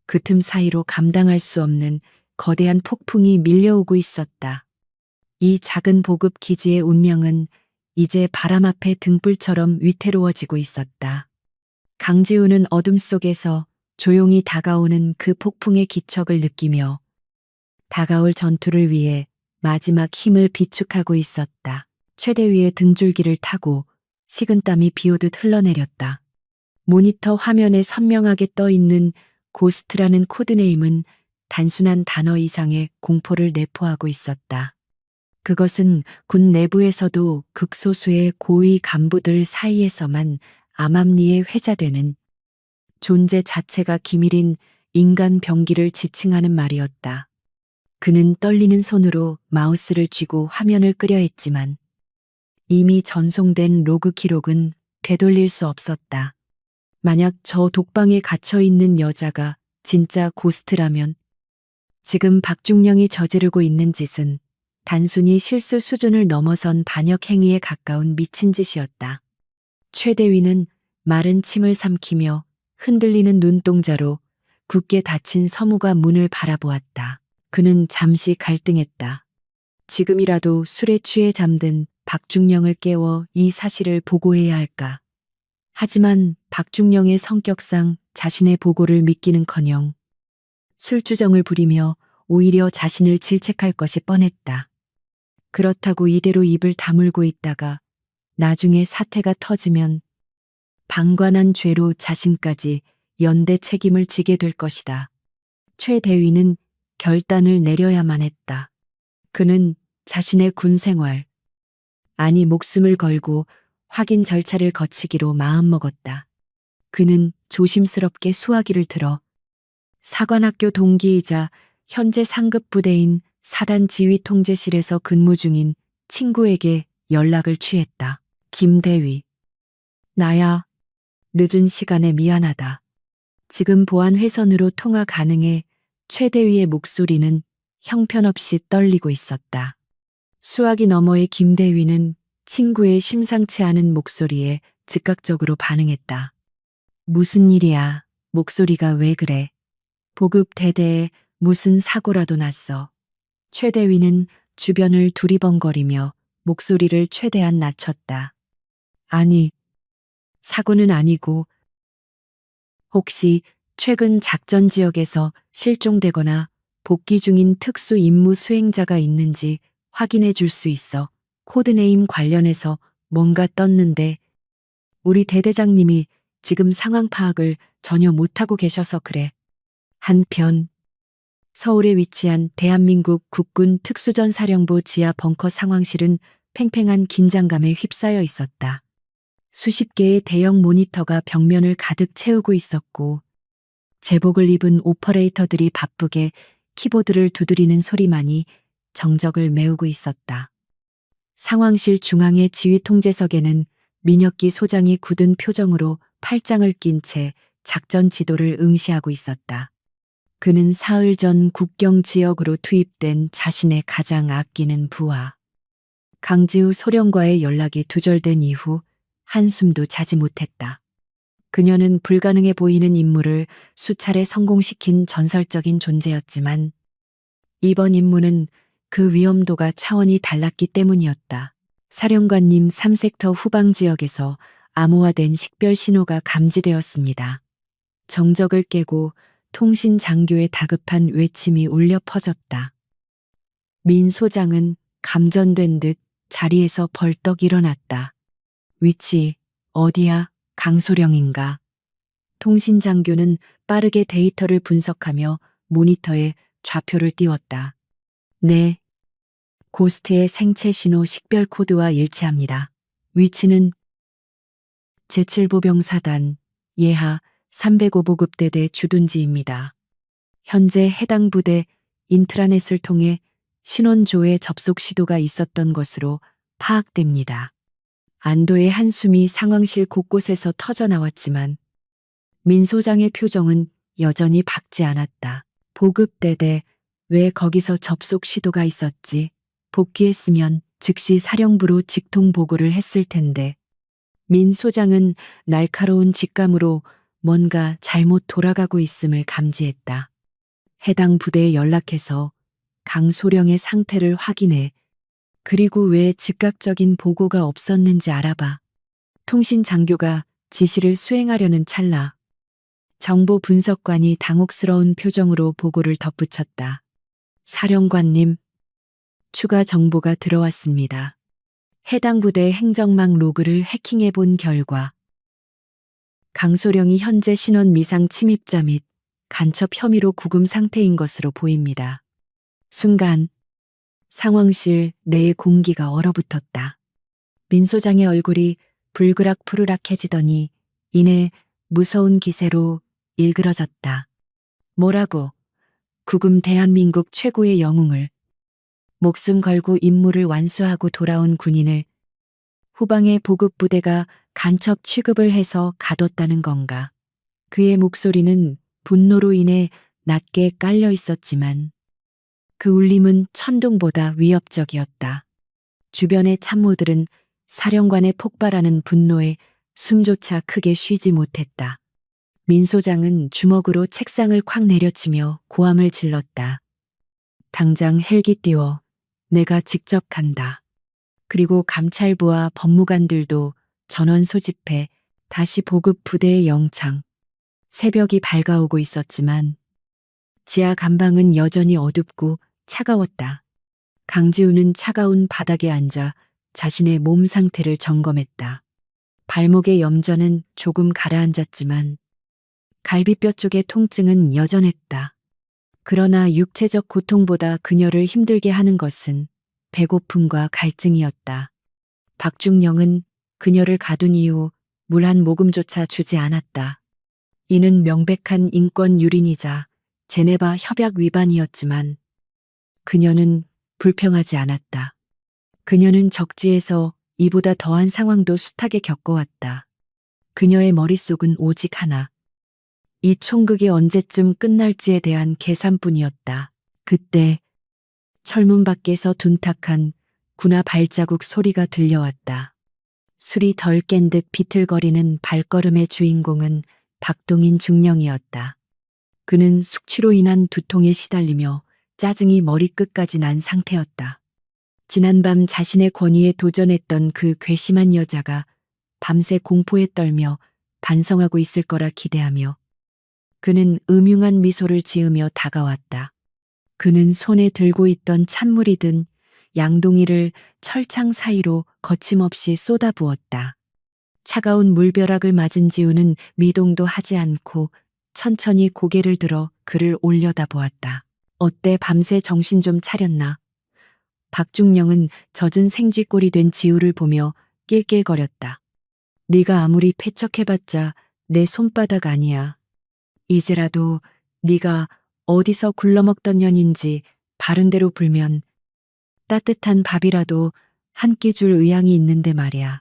그 틈 사이로 감당할 수 없는 거대한 폭풍이 밀려오고 있었다. 이 작은 보급 기지의 운명은 이제 바람 앞에 등불처럼 위태로워지고 있었다. 강지우는 어둠 속에서 조용히 다가오는 그 폭풍의 기척을 느끼며 다가올 전투를 위해 마지막 힘을 비축하고 있었다. 최대위의 등줄기를 타고 식은땀이 비오듯 흘러내렸다. 모니터 화면에 선명하게 떠 있는 고스트라는 코드네임은 단순한 단어 이상의 공포를 내포하고 있었다. 그것은 군 내부에서도 극소수의 고위 간부들 사이에서만 암암리에 회자되는 존재 자체가 기밀인 인간 병기를 지칭하는 말이었다. 그는 떨리는 손으로 마우스를 쥐고 화면을 끄려 했지만 이미 전송된 로그 기록은 되돌릴 수 없었다. 만약 저 독방에 갇혀 있는 여자가 진짜 고스트라면 지금 박중령이 저지르고 있는 짓은 단순히 실수 수준을 넘어선 반역 행위에 가까운 미친 짓이었다. 최대위는 마른 침을 삼키며 흔들리는 눈동자로 굳게 닫힌 서무가 문을 바라보았다. 그는 잠시 갈등했다. 지금이라도 술에 취해 잠든 박중령을 깨워 이 사실을 보고해야 할까. 하지만 박중령의 성격상 자신의 보고를 믿기는커녕 술주정을 부리며 오히려 자신을 질책할 것이 뻔했다. 그렇다고 이대로 입을 다물고 있다가 나중에 사태가 터지면 방관한 죄로 자신까지 연대 책임을 지게 될 것이다. 최 대위는 결단을 내려야만 했다. 그는 자신의 군 생활, 아니 목숨을 걸고 확인 절차를 거치기로 마음먹었다. 그는 조심스럽게 수화기를 들어 사관학교 동기이자 현재 상급 부대인 사단 지휘 통제실에서 근무 중인 친구에게 연락을 취했다. 김대위. 나야. 늦은 시간에 미안하다. 지금 보안 회선으로 통화 가능해. 최대위의 목소리는 형편없이 떨리고 있었다. 수화기 너머의 김대위는 친구의 심상치 않은 목소리에 즉각적으로 반응했다. 무슨 일이야? 목소리가 왜 그래? 보급 대대에 무슨 사고라도 났어. 최대위는 주변을 두리번거리며 목소리를 최대한 낮췄다. 아니, 사고는 아니고 혹시 최근 작전 지역에서 실종되거나 복귀 중인 특수 임무 수행자가 있는지 확인해 줄 수 있어. 코드네임 관련해서 뭔가 떴는데 우리 대대장님이 지금 상황 파악을 전혀 못하고 계셔서 그래. 한편 서울에 위치한 대한민국 국군 특수전사령부 지하 벙커 상황실은 팽팽한 긴장감에 휩싸여 있었다. 수십 개의 대형 모니터가 벽면을 가득 채우고 있었고 제복을 입은 오퍼레이터들이 바쁘게 키보드를 두드리는 소리만이 정적을 메우고 있었다. 상황실 중앙의 지휘 통제석에는 민혁기 소장이 굳은 표정으로 팔짱을 낀 채 작전 지도를 응시하고 있었다. 그는 사흘 전 국경 지역으로 투입된 자신의 가장 아끼는 부하 강지우 소령과의 연락이 두절된 이후 한숨도 자지 못했다. 그녀는 불가능해 보이는 임무를 수차례 성공시킨 전설적인 존재였지만 이번 임무는 그 위험도가 차원이 달랐기 때문이었다. 사령관님 3섹터 후방 지역에서 암호화된 식별 신호가 감지되었습니다. 정적을 깨고 통신 장교의 다급한 외침이 울려 퍼졌다. 민 소장은 감전된 듯 자리에서 벌떡 일어났다. 위치, 어디야? 강소령인가? 통신 장교는 빠르게 데이터를 분석하며 모니터에 좌표를 띄웠다. 네. 고스트의 생체 신호 식별 코드와 일치합니다. 위치는 제7보병사단 예하 305보급대대 주둔지입니다. 현재 해당 부대 인트라넷을 통해 신원조회 접속 시도가 있었던 것으로 파악됩니다. 안도의 한숨이 상황실 곳곳에서 터져나왔지만 민 소장의 표정은 여전히 밝지 않았다. 보급대대, 왜 거기서 접속 시도가 있었지? 복귀했으면 즉시 사령부로 직통 보고를 했을 텐데. 민 소장은 날카로운 직감으로 뭔가 잘못 돌아가고 있음을 감지했다. 해당 부대에 연락해서 강소령의 상태를 확인해. 그리고 왜 즉각적인 보고가 없었는지 알아봐. 통신 장교가 지시를 수행하려는 찰나 정보 분석관이 당혹스러운 표정으로 보고를 덧붙였다. 사령관님, 추가 정보가 들어왔습니다. 해당 부대 행정망 로그를 해킹해 본 결과 강소령이 현재 신원 미상 침입자 및 간첩 혐의로 구금 상태인 것으로 보입니다. 순간 상황실 내의 공기가 얼어붙었다. 민 소장의 얼굴이 불그락푸르락해지더니 이내 무서운 기세로 일그러졌다. 뭐라고? 구금 대한민국 최고의 영웅을 목숨 걸고 임무를 완수하고 돌아온 군인을 후방의 보급부대가 간첩 취급을 해서 가뒀다는 건가? 그의 목소리는 분노로 인해 낮게 깔려 있었지만 그 울림은 천둥보다 위협적이었다. 주변의 참모들은 사령관의 폭발하는 분노에 숨조차 크게 쉬지 못했다. 민 소장은 주먹으로 책상을 콱 내려치며 고함을 질렀다. 당장 헬기 띄워. 내가 직접 간다. 그리고 감찰부와 법무관들도 전원 소집해 다시 보급 부대의 영창. 새벽이 밝아오고 있었지만 지하 감방은 여전히 어둡고 차가웠다. 강지우는 차가운 바닥에 앉아 자신의 몸 상태를 점검했다. 발목의 염전은 조금 가라앉았지만 갈비뼈 쪽의 통증은 여전했다. 그러나 육체적 고통보다 그녀를 힘들게 하는 것은 배고픔과 갈증이었다. 박중령은 그녀를 가둔 이후 물 한 모금조차 주지 않았다. 이는 명백한 인권 유린이자 제네바 협약 위반이었지만 그녀는 불평하지 않았다. 그녀는 적지에서 이보다 더한 상황도 숱하게 겪어왔다. 그녀의 머릿속은 오직 하나. 이 총극이 언제쯤 끝날지에 대한 계산뿐이었다. 그때 철문 밖에서 둔탁한 군화 발자국 소리가 들려왔다. 술이 덜 깬 듯 비틀거리는 발걸음의 주인공은 박동인 중령이었다. 그는 숙취로 인한 두통에 시달리며 짜증이 머리끝까지 난 상태였다. 지난밤 자신의 권위에 도전했던 그 괘씸한 여자가 밤새 공포에 떨며 반성하고 있을 거라 기대하며 그는 음흉한 미소를 지으며 다가왔다. 그는 손에 들고 있던 찬물이 든 양동이를 철창 사이로 거침없이 쏟아부었다. 차가운 물벼락을 맞은 지우는 미동도 하지 않고 천천히 고개를 들어 그를 올려다보았다. 어때 밤새 정신 좀 차렸나? 박중령은 젖은 생쥐꼴이 된 지우를 보며 낄낄거렸다. 네가 아무리 패척해봤자 내 손바닥 아니야. 이제라도 네가 어디서 굴러먹던 년인지 바른대로 불면 따뜻한 밥이라도 한 끼 줄 의향이 있는데 말이야.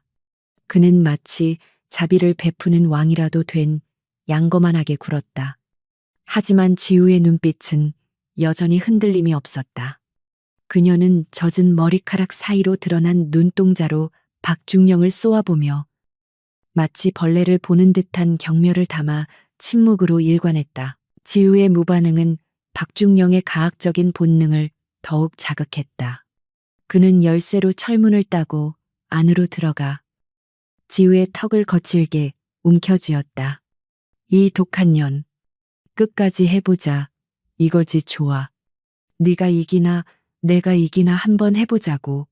그는 마치 자비를 베푸는 왕이라도 된 양거만하게 굴었다. 하지만 지우의 눈빛은 여전히 흔들림이 없었다. 그녀는 젖은 머리카락 사이로 드러난 눈동자로 박중령을 쏘아보며 마치 벌레를 보는 듯한 경멸을 담아 침묵으로 일관했다. 지우의 무반응은 박중령의 가학적인 본능을 더욱 자극했다. 그는 열쇠로 철문을 따고 안으로 들어가 지우의 턱을 거칠게 움켜쥐었다. 이 독한 년, 끝까지 해보자. 이거지 좋아. 네가 이기나 내가 이기나 한번 해보자고.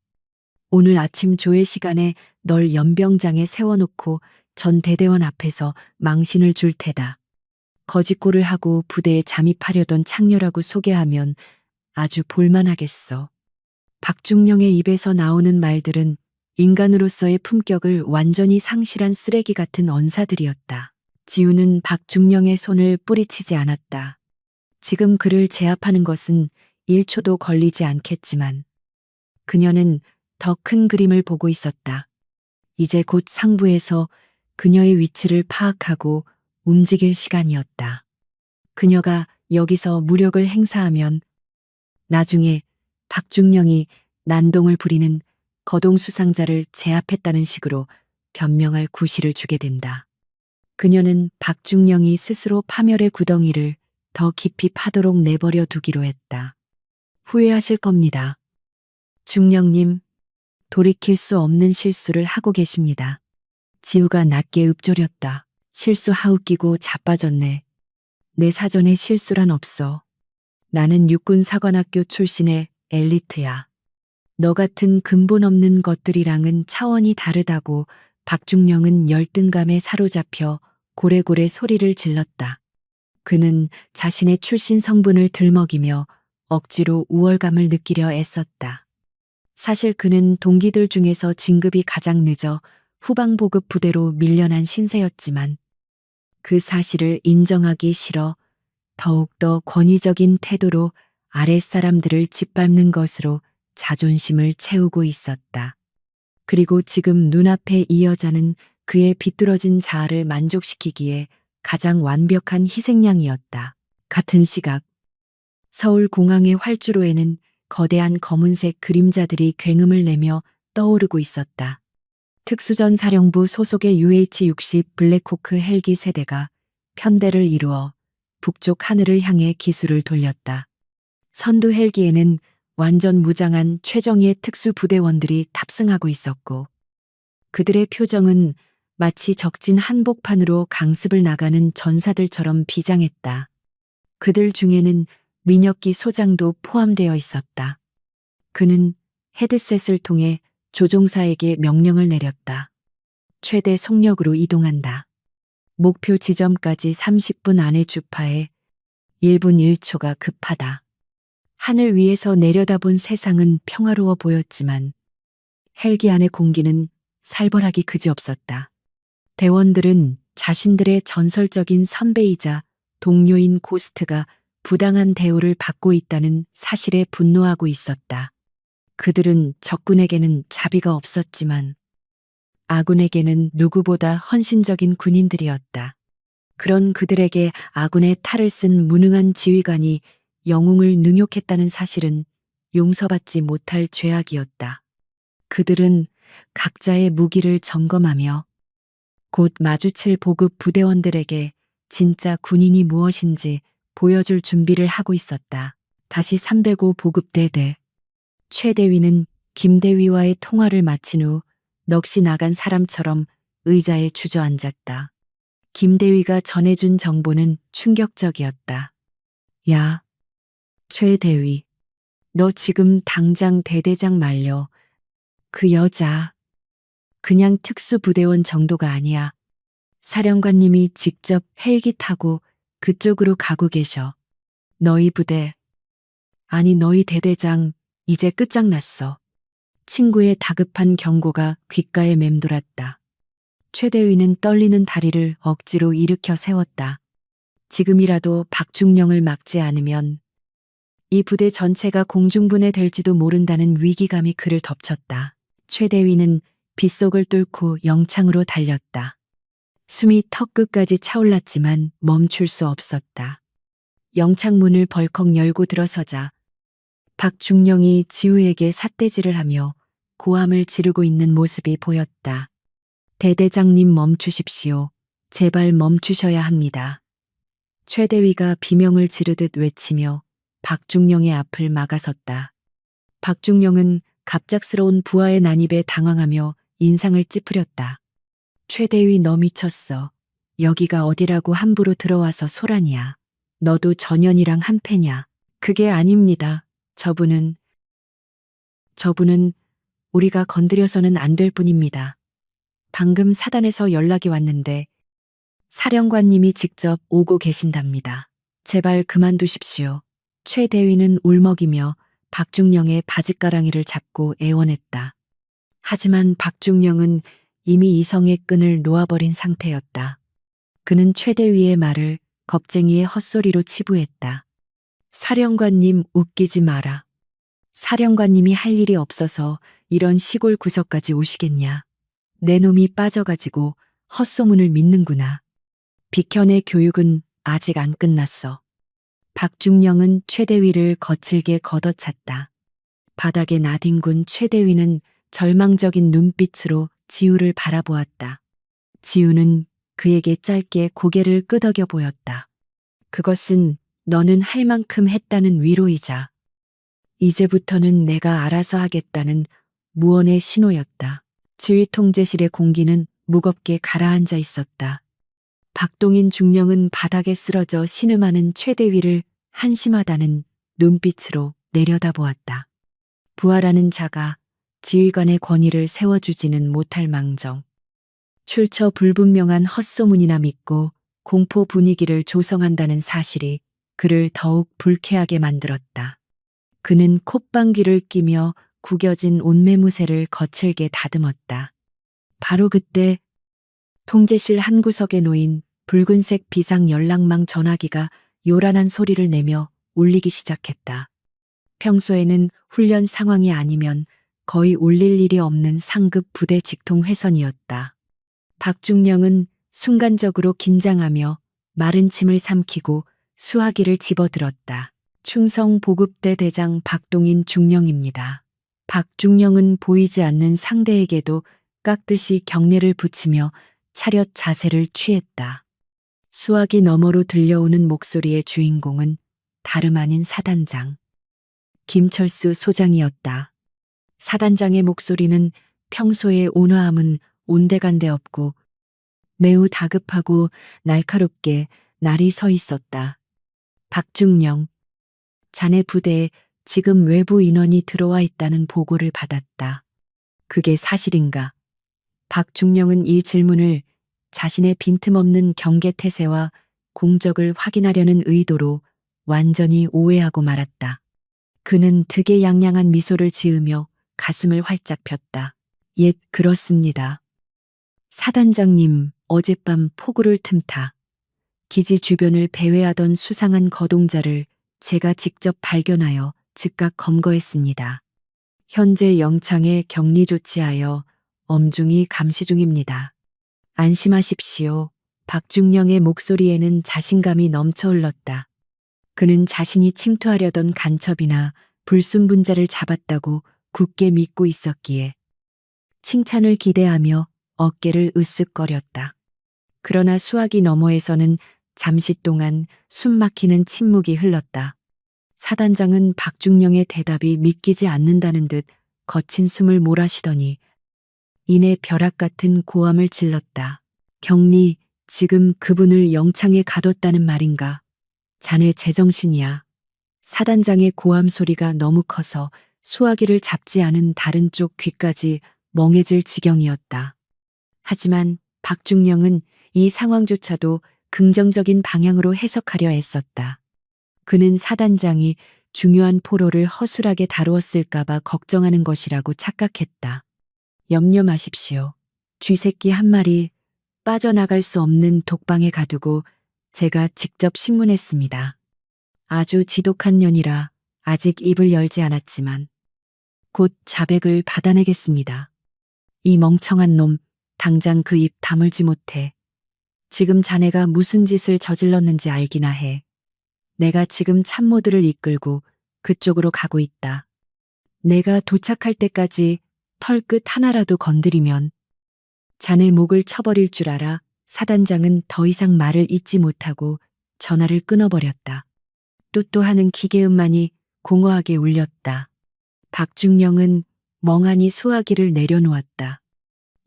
오늘 아침 조회 시간에 널 연병장에 세워놓고 전 대대원 앞에서 망신을 줄 테다. 거짓골을 하고 부대에 잠입하려던 창녀라고 소개하면 아주 볼만하겠어. 박중령의 입에서 나오는 말들은 인간으로서의 품격을 완전히 상실한 쓰레기 같은 언사들이었다. 지우는 박중령의 손을 뿌리치지 않았다. 지금 그를 제압하는 것은 1초도 걸리지 않겠지만 그녀는 더 큰 그림을 보고 있었다. 이제 곧 상부에서 그녀의 위치를 파악하고 움직일 시간이었다. 그녀가 여기서 무력을 행사하면 나중에 박중령이 난동을 부리는 거동 수상자를 제압했다는 식으로 변명할 구실을 주게 된다. 그녀는 박중령이 스스로 파멸의 구덩이를 더 깊이 파도록 내버려 두기로 했다. 후회하실 겁니다. 중령님, 돌이킬 수 없는 실수를 하고 계십니다. 지우가 낮게 읊조렸다. 실수하웃기고 자빠졌네. 내 사전에 실수란 없어. 나는 육군사관학교 출신의 엘리트야. 너 같은 근본 없는 것들이랑은 차원이 다르다고 박중령은 열등감에 사로잡혀 고래고래 소리를 질렀다. 그는 자신의 출신 성분을 들먹이며 억지로 우월감을 느끼려 애썼다. 사실 그는 동기들 중에서 진급이 가장 늦어 후방보급 부대로 밀려난 신세였지만 그 사실을 인정하기 싫어 더욱더 권위적인 태도로 아랫사람들을 짓밟는 것으로 자존심을 채우고 있었다. 그리고 지금 눈앞에 이 여자는 그의 비뚤어진 자아를 만족시키기에 가장 완벽한 희생양이었다. 같은 시각 서울공항의 활주로에는 거대한 검은색 그림자들이 굉음을 내며 떠오르고 있었다. 특수전사령부 소속의 UH-60 블랙호크 헬기 세대가 편대를 이루어 북쪽 하늘을 향해 기수를 돌렸다. 선두 헬기에는 완전 무장한 최정예 특수부대원들이 탑승하고 있었고 그들의 표정은 마치 적진 한복판으로 강습을 나가는 전사들처럼 비장했다. 그들 중에는 민혁기 소장도 포함되어 있었다. 그는 헤드셋을 통해 조종사에게 명령을 내렸다. 최대 속력으로 이동한다. 목표 지점까지 30분 안에 주파해 1분 1초가 급하다. 하늘 위에서 내려다본 세상은 평화로워 보였지만 헬기 안의 공기는 살벌하기 그지없었다. 대원들은 자신들의 전설적인 선배이자 동료인 고스트가 부당한 대우를 받고 있다는 사실에 분노하고 있었다. 그들은 적군에게는 자비가 없었지만 아군에게는 누구보다 헌신적인 군인들이었다. 그런 그들에게 아군의 탈을 쓴 무능한 지휘관이 영웅을 능욕했다는 사실은 용서받지 못할 죄악이었다. 그들은 각자의 무기를 점검하며 곧 마주칠 보급 부대원들에게 진짜 군인이 무엇인지 보여줄 준비를 하고 있었다. 다시 305 보급대대. 최대위는 김대위와의 통화를 마친 후 넋이 나간 사람처럼 의자에 주저앉았다. 김대위가 전해준 정보는 충격적이었다. 야, 최대위. 너 지금 당장 대대장 말려. 그 여자. 그냥 특수부대원 정도가 아니야. 사령관님이 직접 헬기 타고 그쪽으로 가고 계셔. 너희 부대. 아니 너희 대대장 이제 끝장났어. 친구의 다급한 경고가 귓가에 맴돌았다. 최대위는 떨리는 다리를 억지로 일으켜 세웠다. 지금이라도 박중령을 막지 않으면 이 부대 전체가 공중분해될지도 모른다는 위기감이 그를 덮쳤다. 최대위는 빗속을 뚫고 영창으로 달렸다. 숨이 턱끝까지 차올랐지만 멈출 수 없었다. 영창문을 벌컥 열고 들어서자 박중령이 지우에게 삿대질을 하며 고함을 지르고 있는 모습이 보였다. 대대장님 멈추십시오. 제발 멈추셔야 합니다. 최대위가 비명을 지르듯 외치며 박중령의 앞을 막아섰다. 박중령은 갑작스러운 부하의 난입에 당황하며 인상을 찌푸렸다. 최대위 너 미쳤어. 여기가 어디라고 함부로 들어와서 소란이야. 너도 전현이랑 한패냐. 그게 아닙니다. 저분은 우리가 건드려서는 안 될 뿐입니다. 방금 사단에서 연락이 왔는데 사령관님이 직접 오고 계신답니다. 제발 그만두십시오. 최대위는 울먹이며 박중령의 바짓가랑이를 잡고 애원했다. 하지만 박중령은 이미 이성의 끈을 놓아버린 상태였다. 그는 최대위의 말을 겁쟁이의 헛소리로 치부했다. 사령관님 웃기지 마라. 사령관님이 할 일이 없어서 이런 시골 구석까지 오시겠냐. 내 놈이 빠져가지고 헛소문을 믿는구나. 비켜내 교육은 아직 안 끝났어. 박중령은 최대위를 거칠게 걷어찼다. 바닥에 나뒹군 최대위는 절망적인 눈빛으로 지우를 바라보았다. 지우는 그에게 짧게 고개를 끄덕여 보였다. 그것은 너는 할 만큼 했다는 위로이자 이제부터는 내가 알아서 하겠다는 무언의 신호였다. 지휘 통제실의 공기는 무겁게 가라앉아 있었다. 박동인 중령은 바닥에 쓰러져 신음하는 최대위를 한심하다는 눈빛으로 내려다보았다. 부하라는 자가 지휘관의 권위를 세워주지는 못할 망정. 출처 불분명한 헛소문이나 믿고 공포 분위기를 조성한다는 사실이 그를 더욱 불쾌하게 만들었다. 그는 콧방귀를 끼며 구겨진 옷매무새를 거칠게 다듬었다. 바로 그때 통제실 한 구석에 놓인 붉은색 비상 연락망 전화기가 요란한 소리를 내며 울리기 시작했다. 평소에는 훈련 상황이 아니면 거의 울릴 일이 없는 상급 부대 직통 회선이었다. 박중령은 순간적으로 긴장하며 마른 침을 삼키고 수화기를 집어들었다. 충성 보급대 대장 박동인 중령입니다. 박중령은 보이지 않는 상대에게도 깍듯이 경례를 붙이며 차렷 자세를 취했다. 수화기 너머로 들려오는 목소리의 주인공은 다름 아닌 사단장 김철수 소장이었다. 사단장의 목소리는 평소의 온화함은 온데간데 없고 매우 다급하고 날카롭게 날이 서 있었다. 박중령, 자네 부대에 지금 외부 인원이 들어와 있다는 보고를 받았다. 그게 사실인가? 박중령은 이 질문을 자신의 빈틈없는 경계태세와 공적을 확인하려는 의도로 완전히 오해하고 말았다. 그는 되게 양양한 미소를 지으며 가슴을 활짝 폈다. 예, 그렇습니다. 사단장님, 어젯밤 폭우를 틈타 기지 주변을 배회하던 수상한 거동자를 제가 직접 발견하여 즉각 검거했습니다. 현재 영창에 격리 조치하여 엄중히 감시 중입니다. 안심하십시오. 박중령의 목소리에는 자신감이 넘쳐 흘렀다. 그는 자신이 침투하려던 간첩이나 불순분자를 잡았다고 굳게 믿고 있었기에 칭찬을 기대하며 어깨를 으쓱거렸다. 그러나 수화기 너머에서는 잠시 동안 숨막히는 침묵이 흘렀다. 사단장은 박중령의 대답이 믿기지 않는다는 듯 거친 숨을 몰아쉬더니 이내 벼락 같은 고함을 질렀다. 경리, 지금 그분을 영창에 가뒀다는 말인가? 자네 제정신이야. 사단장의 고함 소리가 너무 커서 수화기를 잡지 않은 다른 쪽 귀까지 멍해질 지경이었다. 하지만 박중령은 이 상황조차도 긍정적인 방향으로 해석하려 애썼다. 그는 사단장이 중요한 포로를 허술하게 다루었을까봐 걱정하는 것이라고 착각했다. 염려 마십시오. 쥐새끼 한 마리 빠져나갈 수 없는 독방에 가두고 제가 직접 신문했습니다. 아주 지독한 년이라 아직 입을 열지 않았지만 곧 자백을 받아내겠습니다. 이 멍청한 놈 당장 그 입 다물지 못해. 지금 자네가 무슨 짓을 저질렀는지 알기나 해. 내가 지금 참모들을 이끌고 그쪽으로 가고 있다. 내가 도착할 때까지 털끝 하나라도 건드리면 자네 목을 쳐버릴 줄 알아. 사단장은 더 이상 말을 잇지 못하고 전화를 끊어버렸다. 뚜뚜하는 기계음만이 공허하게 울렸다. 박중령은 멍하니 수화기를 내려놓았다.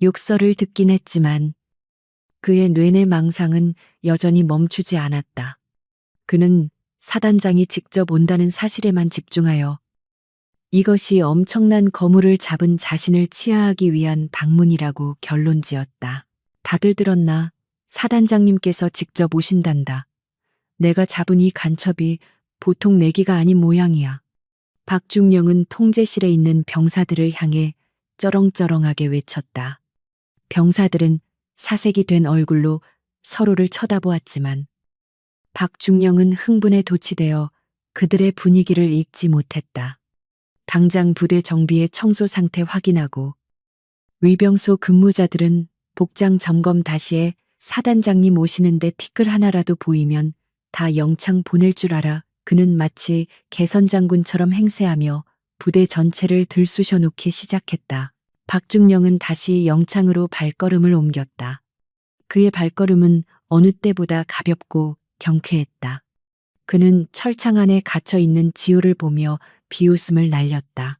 욕설을 듣긴 했지만 그의 뇌내 망상은 여전히 멈추지 않았다. 그는 사단장이 직접 온다는 사실에만 집중하여 이것이 엄청난 거물을 잡은 자신을 치하하기 위한 방문이라고 결론지었다. 다들 들었나? 사단장님께서 직접 오신단다. 내가 잡은 이 간첩이 보통 내기가 아닌 모양이야. 박중령은 통제실에 있는 병사들을 향해 쩌렁쩌렁하게 외쳤다. 병사들은 사색이 된 얼굴로 서로를 쳐다보았지만 박중령은 흥분에 도취되어 그들의 분위기를 읽지 못했다. 당장 부대 정비의 청소 상태 확인하고 위병소 근무자들은 복장 점검 다시해 사단장님 오시는데 티끌 하나라도 보이면 다 영창 보낼 줄 알아. 그는 마치 개선장군처럼 행세하며 부대 전체를 들쑤셔 놓기 시작했다. 박중령은 다시 영창으로 발걸음을 옮겼다. 그의 발걸음은 어느 때보다 가볍고 경쾌했다. 그는 철창 안에 갇혀 있는 지우를 보며 비웃음을 날렸다.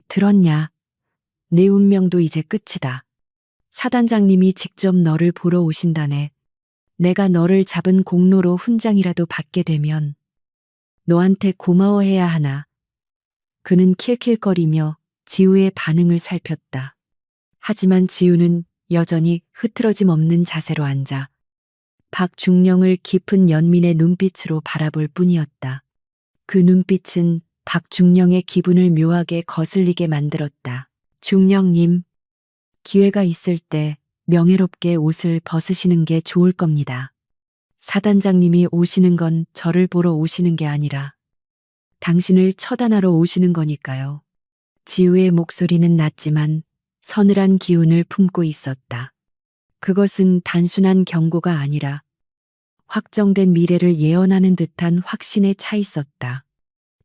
들었냐? 내 운명도 이제 끝이다. 사단장님이 직접 너를 보러 오신다네. 내가 너를 잡은 공로로 훈장이라도 받게 되면 너한테 고마워해야 하나. 그는 킬킬거리며 지우의 반응을 살폈다. 하지만 지우는 여전히 흐트러짐 없는 자세로 앉아 박중령을 깊은 연민의 눈빛으로 바라볼 뿐이었다. 그 눈빛은 박중령의 기분을 묘하게 거슬리게 만들었다. 중령님, 기회가 있을 때 명예롭게 옷을 벗으시는 게 좋을 겁니다. 사단장님이 오시는 건 저를 보러 오시는 게 아니라 당신을 처단하러 오시는 거니까요. 지우의 목소리는 낮지만 서늘한 기운을 품고 있었다. 그것은 단순한 경고가 아니라 확정된 미래를 예언하는 듯한 확신에 차 있었다.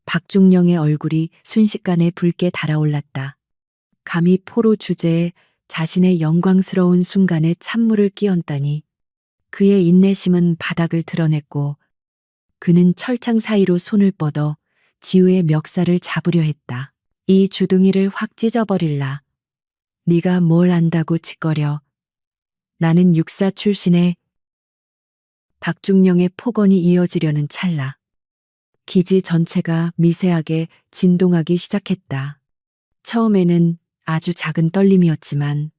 박중령의 얼굴이 순식간에 붉게 달아올랐다. 감히 포로 주제에 자신의 영광스러운 순간에 찬물을 끼얹다니. 그의 인내심은 바닥을 드러냈고 그는 철창 사이로 손을 뻗어 지우의 멱살을 잡으려 했다. 이 주둥이를 확 찢어버릴라. 네가 뭘 안다고 짓거려. 나는 육사 출신의. 박중령의 폭언이 이어지려는 찰나 기지 전체가 미세하게 진동하기 시작했다. 처음에는 아주 작은 떨림이었지만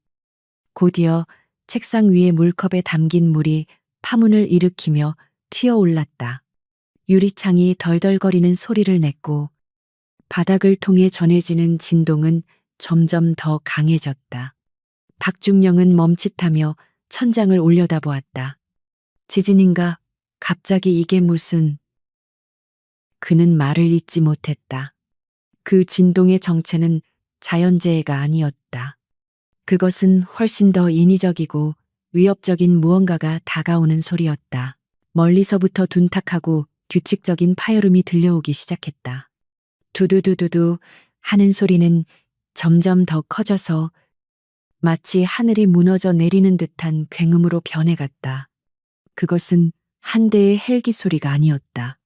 곧이어 책상 위의 물컵에 담긴 물이 파문을 일으키며 튀어올랐다. 유리창이 덜덜거리는 소리를 냈고 바닥을 통해 전해지는 진동은 점점 더 강해졌다. 박중령은 멈칫하며 천장을 올려다보았다. 지진인가? 갑자기 이게 무슨... 그는 말을 잇지 못했다. 그 진동의 정체는 자연재해가 아니었다. 그것은 훨씬 더 인위적이고 위협적인 무언가가 다가오는 소리였다. 멀리서부터 둔탁하고 규칙적인 파열음이 들려오기 시작했다. 두두두두두 하는 소리는 점점 더 커져서 마치 하늘이 무너져 내리는 듯한 굉음으로 변해갔다. 그것은 한 대의 헬기 소리가 아니었다.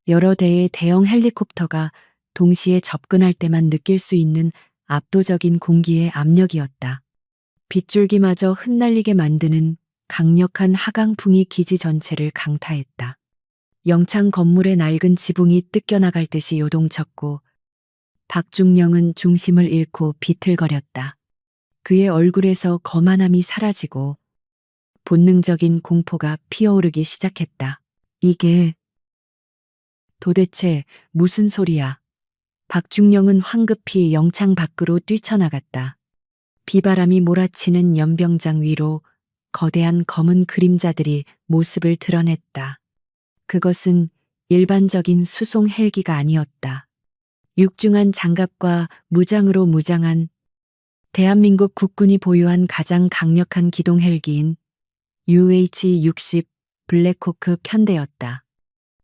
여러 대의 대형 헬리콥터가 동시에 접근할 때만 느낄 수 있는 압도적인 공기의 압력이었다. 빗줄기마저 흩날리게 만드는 강력한 하강풍이 기지 전체를 강타했다. 영창 건물의 낡은 지붕이 뜯겨나갈 듯이 요동쳤고 박중령은 중심을 잃고 비틀거렸다. 그의 얼굴에서 거만함이 사라지고 본능적인 공포가 피어오르기 시작했다. 이게 도대체 무슨 소리야? 박중령은 황급히 영창 밖으로 뛰쳐나갔다. 비바람이 몰아치는 연병장 위로 거대한 검은 그림자들이 모습을 드러냈다. 그것은 일반적인 수송 헬기가 아니었다. 육중한 장갑과 무장으로 무장한 대한민국 국군이 보유한 가장 강력한 기동 헬기인 UH-60 블랙호크 편대였다.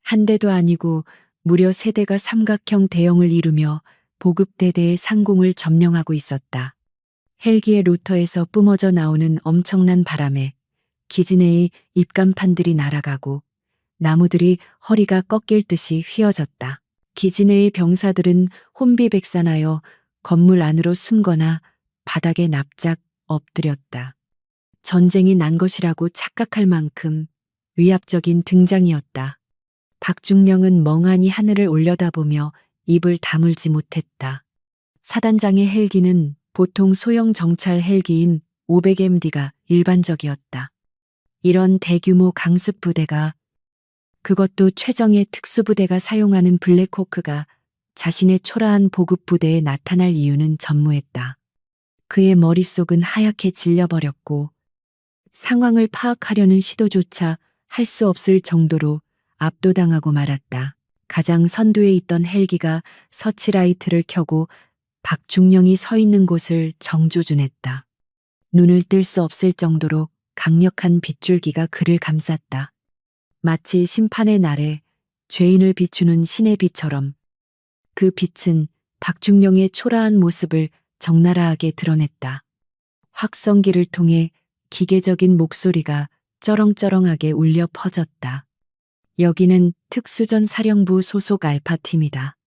한 대도 아니고 무려 세 대가 삼각형 대형을 이루며 보급대대의 상공을 점령하고 있었다. 헬기의 로터에서 뿜어져 나오는 엄청난 바람에 기지 내의 입간판들이 날아가고 나무들이 허리가 꺾일 듯이 휘어졌다. 기지 내의 병사들은 혼비백산하여 건물 안으로 숨거나 바닥에 납작 엎드렸다. 전쟁이 난 것이라고 착각할 만큼 위압적인 등장이었다. 박중령은 멍하니 하늘을 올려다보며 입을 다물지 못했다. 사단장의 헬기는 보통 소형 정찰 헬기인 500MD가 일반적이었다. 이런 대규모 강습 부대가, 그것도 최정예 특수부대가 사용하는 블랙호크가 자신의 초라한 보급 부대에 나타날 이유는 전무했다. 그의 머릿속은 하얗게 질려버렸고 상황을 파악하려는 시도조차 할 수 없을 정도로 압도당하고 말았다. 가장 선두에 있던 헬기가 서치라이트를 켜고 박중령이 서 있는 곳을 정조준했다. 눈을 뜰 수 없을 정도로 강력한 빗줄기가 그를 감쌌다. 마치 심판의 날에 죄인을 비추는 신의 빛처럼 그 빛은 박중령의 초라한 모습을 적나라하게 드러냈다. 확성기를 통해 기계적인 목소리가 쩌렁쩌렁하게 울려 퍼졌다. 여기는 특수전 사령부 소속 알파팀이다.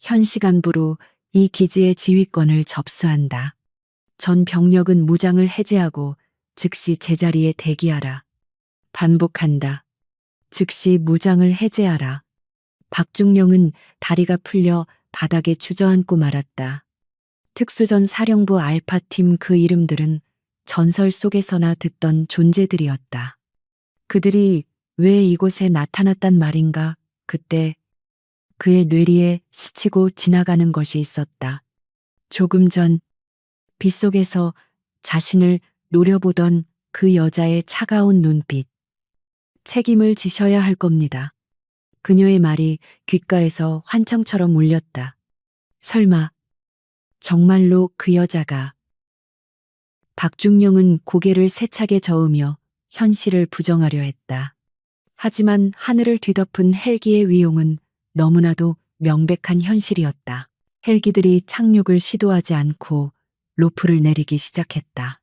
현 시간부로 이 기지의 지휘권을 접수한다. 전 병력은 무장을 해제하고 즉시 제자리에 대기하라. 반복한다. 즉시 무장을 해제하라. 박중령은 다리가 풀려 바닥에 주저앉고 말았다. 특수전 사령부 알파팀 그 이름들은 전설 속에서나 듣던 존재들이었다. 그들이 왜 이곳에 나타났단 말인가? 그때 그의 뇌리에 스치고 지나가는 것이 있었다. 조금 전 빗속에서 자신을 노려보던 그 여자의 차가운 눈빛. 책임을 지셔야 할 겁니다. 그녀의 말이 귓가에서 환청처럼 울렸다. 설마 정말로 그 여자가... 박중령은 고개를 세차게 저으며 현실을 부정하려 했다. 하지만 하늘을 뒤덮은 헬기의 위용은 너무나도 명백한 현실이었다. 헬기들이 착륙을 시도하지 않고 로프를 내리기 시작했다.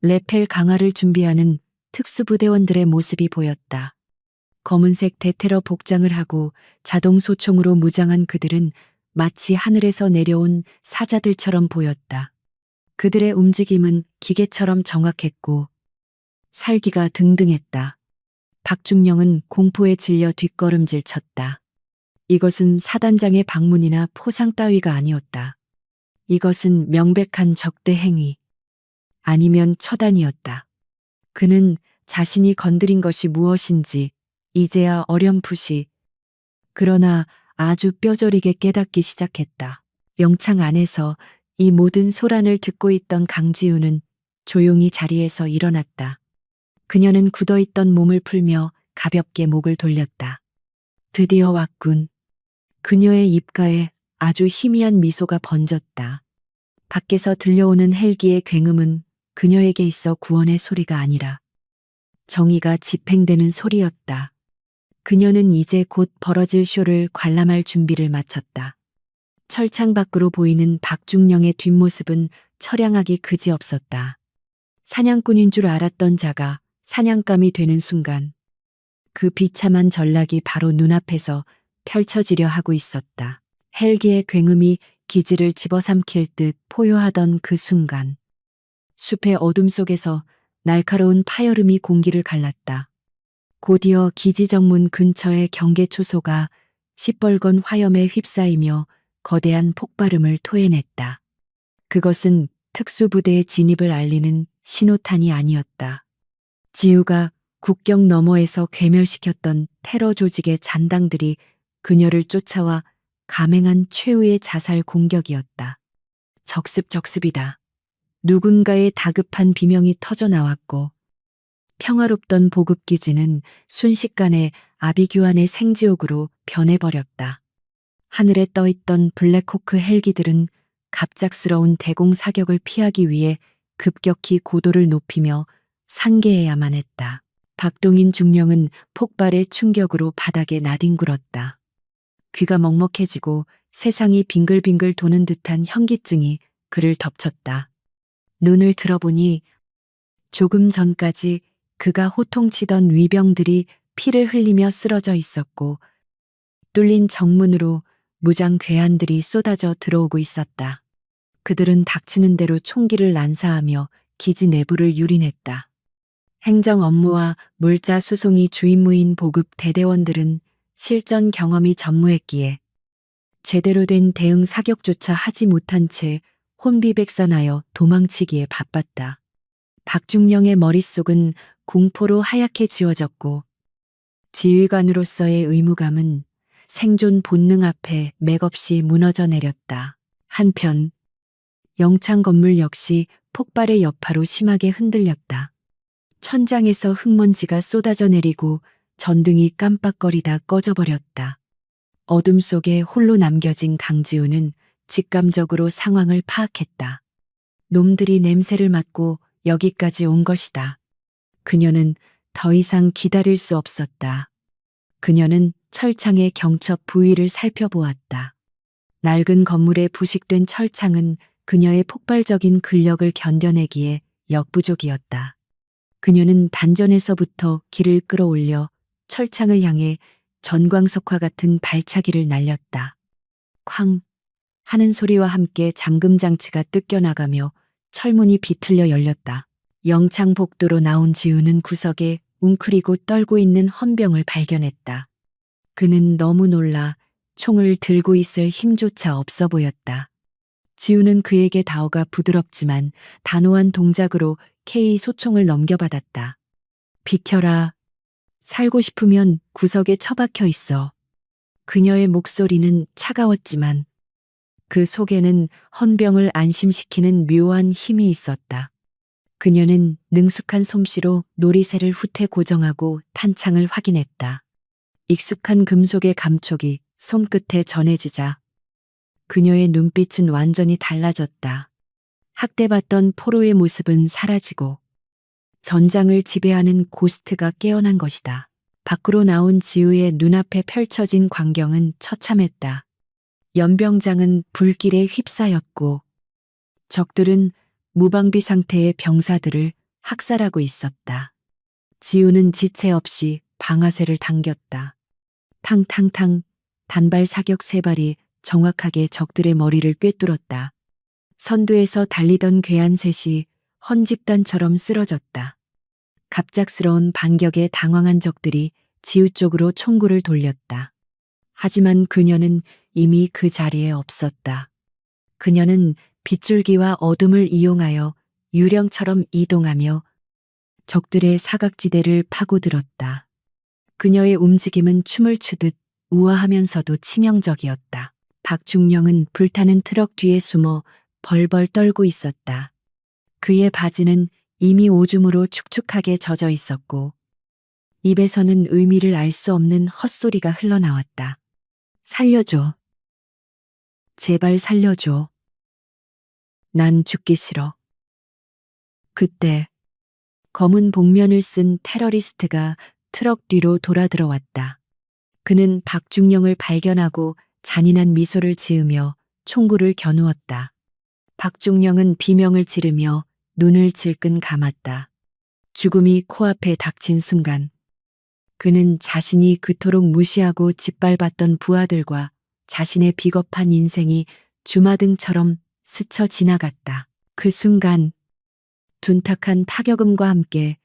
레펠 강화를 준비하는 특수부대원들의 모습이 보였다. 검은색 대테러 복장을 하고 자동 소총으로 무장한 그들은 마치 하늘에서 내려온 사자들처럼 보였다. 그들의 움직임은 기계처럼 정확했고 살기가 등등했다. 박중령은 공포에 질려 뒷걸음질 쳤다. 이것은 사단장의 방문이나 포상 따위가 아니었다. 이것은 명백한 적대 행위, 아니면 처단이었다. 그는 자신이 건드린 것이 무엇인지 이제야 어렴풋이 그러나 아주 뼈저리게 깨닫기 시작했다. 영창 안에서 이 모든 소란을 듣고 있던 강지우는 조용히 자리에서 일어났다. 그녀는 굳어있던 몸을 풀며 가볍게 목을 돌렸다. 드디어 왔군. 그녀의 입가에 아주 희미한 미소가 번졌다. 밖에서 들려오는 헬기의 굉음은 그녀에게 있어 구원의 소리가 아니라 정의가 집행되는 소리였다. 그녀는 이제 곧 벌어질 쇼를 관람할 준비를 마쳤다. 철창 밖으로 보이는 박중령의 뒷모습은 처량하기 그지없었다. 사냥꾼인 줄 알았던 자가 사냥감이 되는 순간 그 비참한 전락이 바로 눈앞에서 펼쳐지려 하고 있었다. 헬기의 굉음이 기지를 집어삼킬 듯 포효하던 그 순간 숲의 어둠 속에서 날카로운 파열음이 공기를 갈랐다. 곧이어 기지 정문 근처의 경계 초소가 시뻘건 화염에 휩싸이며 거대한 폭발음을 토해냈다. 그것은 특수부대의 진입을 알리는 신호탄이 아니었다. 지우가 국경 너머에서 괴멸시켰던 테러 조직의 잔당들이 그녀를 쫓아와 감행한 최후의 자살 공격이었다. 적습이다. 누군가의 다급한 비명이 터져 나왔고 평화롭던 보급기지는 순식간에 아비규환의 생지옥으로 변해버렸다. 하늘에 떠있던 블랙호크 헬기들은 갑작스러운 대공 사격을 피하기 위해 급격히 고도를 높이며 상계해야만 했다. 박동인 중령은 폭발의 충격으로 바닥에 나뒹굴었다. 귀가 먹먹해지고 세상이 빙글빙글 도는 듯한 현기증이 그를 덮쳤다. 눈을 들어보니 조금 전까지 그가 호통치던 위병들이 피를 흘리며 쓰러져 있었고 뚫린 정문으로 무장 괴한들이 쏟아져 들어오고 있었다. 그들은 닥치는 대로 총기를 난사하며 기지 내부를 유린했다. 행정 업무와 물자 수송이 주임무인 보급 대대원들은 실전 경험이 전무했기에 제대로 된 대응 사격조차 하지 못한 채 혼비백산하여 도망치기에 바빴다. 박중령의 머릿속은 공포로 하얗게 지워졌고 지휘관으로서의 의무감은 생존 본능 앞에 맥없이 무너져 내렸다. 한편 영창 건물 역시 폭발의 여파로 심하게 흔들렸다. 천장에서 흙먼지가 쏟아져 내리고 전등이 깜빡거리다 꺼져버렸다. 어둠 속에 홀로 남겨진 강지우는 직감적으로 상황을 파악했다. 놈들이 냄새를 맡고 여기까지 온 것이다. 그녀는 더 이상 기다릴 수 없었다. 그녀는 철창의 경첩 부위를 살펴보았다. 낡은 건물에 부식된 철창은 그녀의 폭발적인 근력을 견뎌내기에 역부족이었다. 그녀는 단전에서부터 길을 끌어올려 철창을 향해 전광석화 같은 발차기를 날렸다. 쾅 하는 소리와 함께 잠금 장치가 뜯겨나가며 철문이 비틀려 열렸다. 영창 복도로 나온 지우는 구석에 웅크리고 떨고 있는 헌병을 발견했다. 그는 너무 놀라 총을 들고 있을 힘조차 없어 보였다. 지우는 그에게 다가가 부드럽지만 단호한 동작으로 K 소총을 넘겨받았다. 비켜라. 살고 싶으면 구석에 처박혀 있어. 그녀의 목소리는 차가웠지만 그 속에는 헌병을 안심시키는 묘한 힘이 있었다. 그녀는 능숙한 솜씨로 놀이새를 후퇴 고정하고 탄창을 확인했다. 익숙한 금속의 감촉이 손끝에 전해지자 그녀의 눈빛은 완전히 달라졌다. 학대받던 포로의 모습은 사라지고 전장을 지배하는 고스트가 깨어난 것이다. 밖으로 나온 지우의 눈앞에 펼쳐진 광경은 처참했다. 연병장은 불길에 휩싸였고 적들은 무방비 상태의 병사들을 학살하고 있었다. 지우는 지체 없이 방아쇠를 당겼다. 탕탕탕 단발 사격 3발이 정확하게 적들의 머리를 꿰뚫었다. 선두에서 달리던 괴한 셋이 헌집단처럼 쓰러졌다. 갑작스러운 반격에 당황한 적들이 지우 쪽으로 총구를 돌렸다. 하지만 그녀는 이미 그 자리에 없었다. 그녀는 빗줄기와 어둠을 이용하여 유령처럼 이동하며 적들의 사각지대를 파고들었다. 그녀의 움직임은 춤을 추듯 우아하면서도 치명적이었다. 박중령은 불타는 트럭 뒤에 숨어 벌벌 떨고 있었다. 그의 바지는 이미 오줌으로 축축하게 젖어 있었고 입에서는 의미를 알 수 없는 헛소리가 흘러나왔다. 살려줘. 제발 살려줘. 난 죽기 싫어. 그때 검은 복면을 쓴 테러리스트가 트럭 뒤로 돌아들어왔다. 그는 박중령을 발견하고 잔인한 미소를 지으며 총구를 겨누었다. 박중령은 비명을 지르며 눈을 질끈 감았다. 죽음이 코앞에 닥친 순간 그는 자신이 그토록 무시하고 짓밟았던 부하들과 자신의 비겁한 인생이 주마등처럼 스쳐 지나갔다. 그 순간 둔탁한 타격음과 함께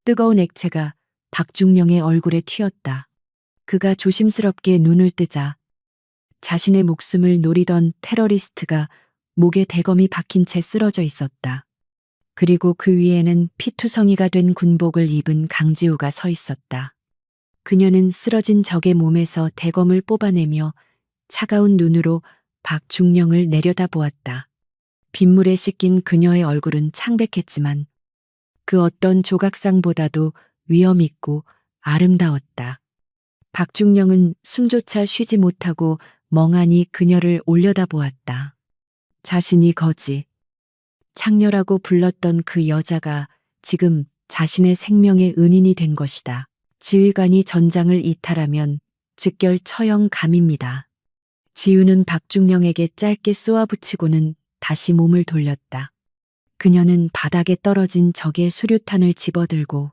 뜨거운 액체가 박중령의 얼굴에 튀었다. 그가 조심스럽게 눈을 뜨자 자신의 목숨을 노리던 테러리스트가 목에 대검이 박힌 채 쓰러져 있었다. 그리고 그 위에는 피투성이가 된 군복을 입은 강지우가 서 있었다. 그녀는 쓰러진 적의 몸에서 대검을 뽑아내며 차가운 눈으로 박중령을 내려다보았다. 빗물에 씻긴 그녀의 얼굴은 창백했지만 그 어떤 조각상보다도 위험 있고 아름다웠다. 박중령은 숨조차 쉬지 못하고 멍하니 그녀를 올려다보았다. 자신이 거지, 창녀라고 불렀던 그 여자가 지금 자신의 생명의 은인이 된 것이다. 지휘관이 전장을 이탈하면 즉결 처형 감입니다. 지우는 박중령에게 짧게 쏘아붙이고는 다시 몸을 돌렸다. 그녀는 바닥에 떨어진 적의 수류탄을 집어들고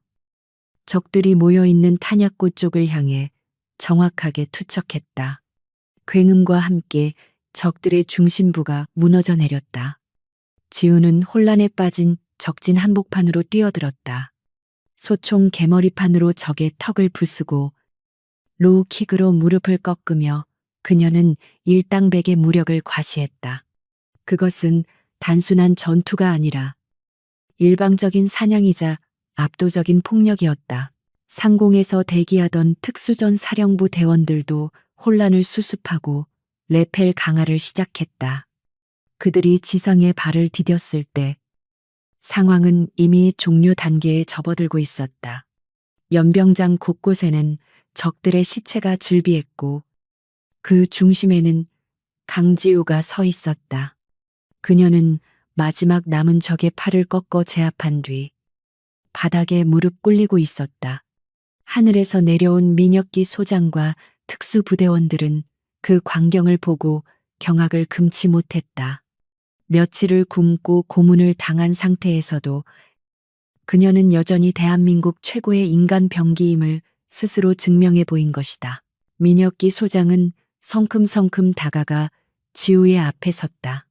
적들이 모여있는 탄약고 쪽을 향해 정확하게 투척했다. 굉음과 함께 적들의 중심부가 무너져 내렸다. 지우는 혼란에 빠진 적진 한복판으로 뛰어들었다. 소총 개머리판으로 적의 턱을 부수고 로우킥으로 무릎을 꺾으며 그녀는 일당백의 무력을 과시했다. 그것은 단순한 전투가 아니라 일방적인 사냥이자 압도적인 폭력이었다. 상공에서 대기하던 특수전 사령부 대원들도 혼란을 수습하고 레펠 강화를 시작했다. 그들이 지상에 발을 디뎠을 때 상황은 이미 종료 단계에 접어들고 있었다. 연병장 곳곳에는 적들의 시체가 즐비했고 그 중심에는 강지우가 서 있었다. 그녀는 마지막 남은 적의 팔을 꺾어 제압한 뒤 바닥에 무릎 꿇리고 있었다. 하늘에서 내려온 민혁기 소장과 특수부대원들은 그 광경을 보고 경악을 금치 못했다. 며칠을 굶고 고문을 당한 상태에서도 그녀는 여전히 대한민국 최고의 인간 병기임을 스스로 증명해 보인 것이다. 민혁기 소장은 성큼성큼 다가가 지우의 앞에 섰다.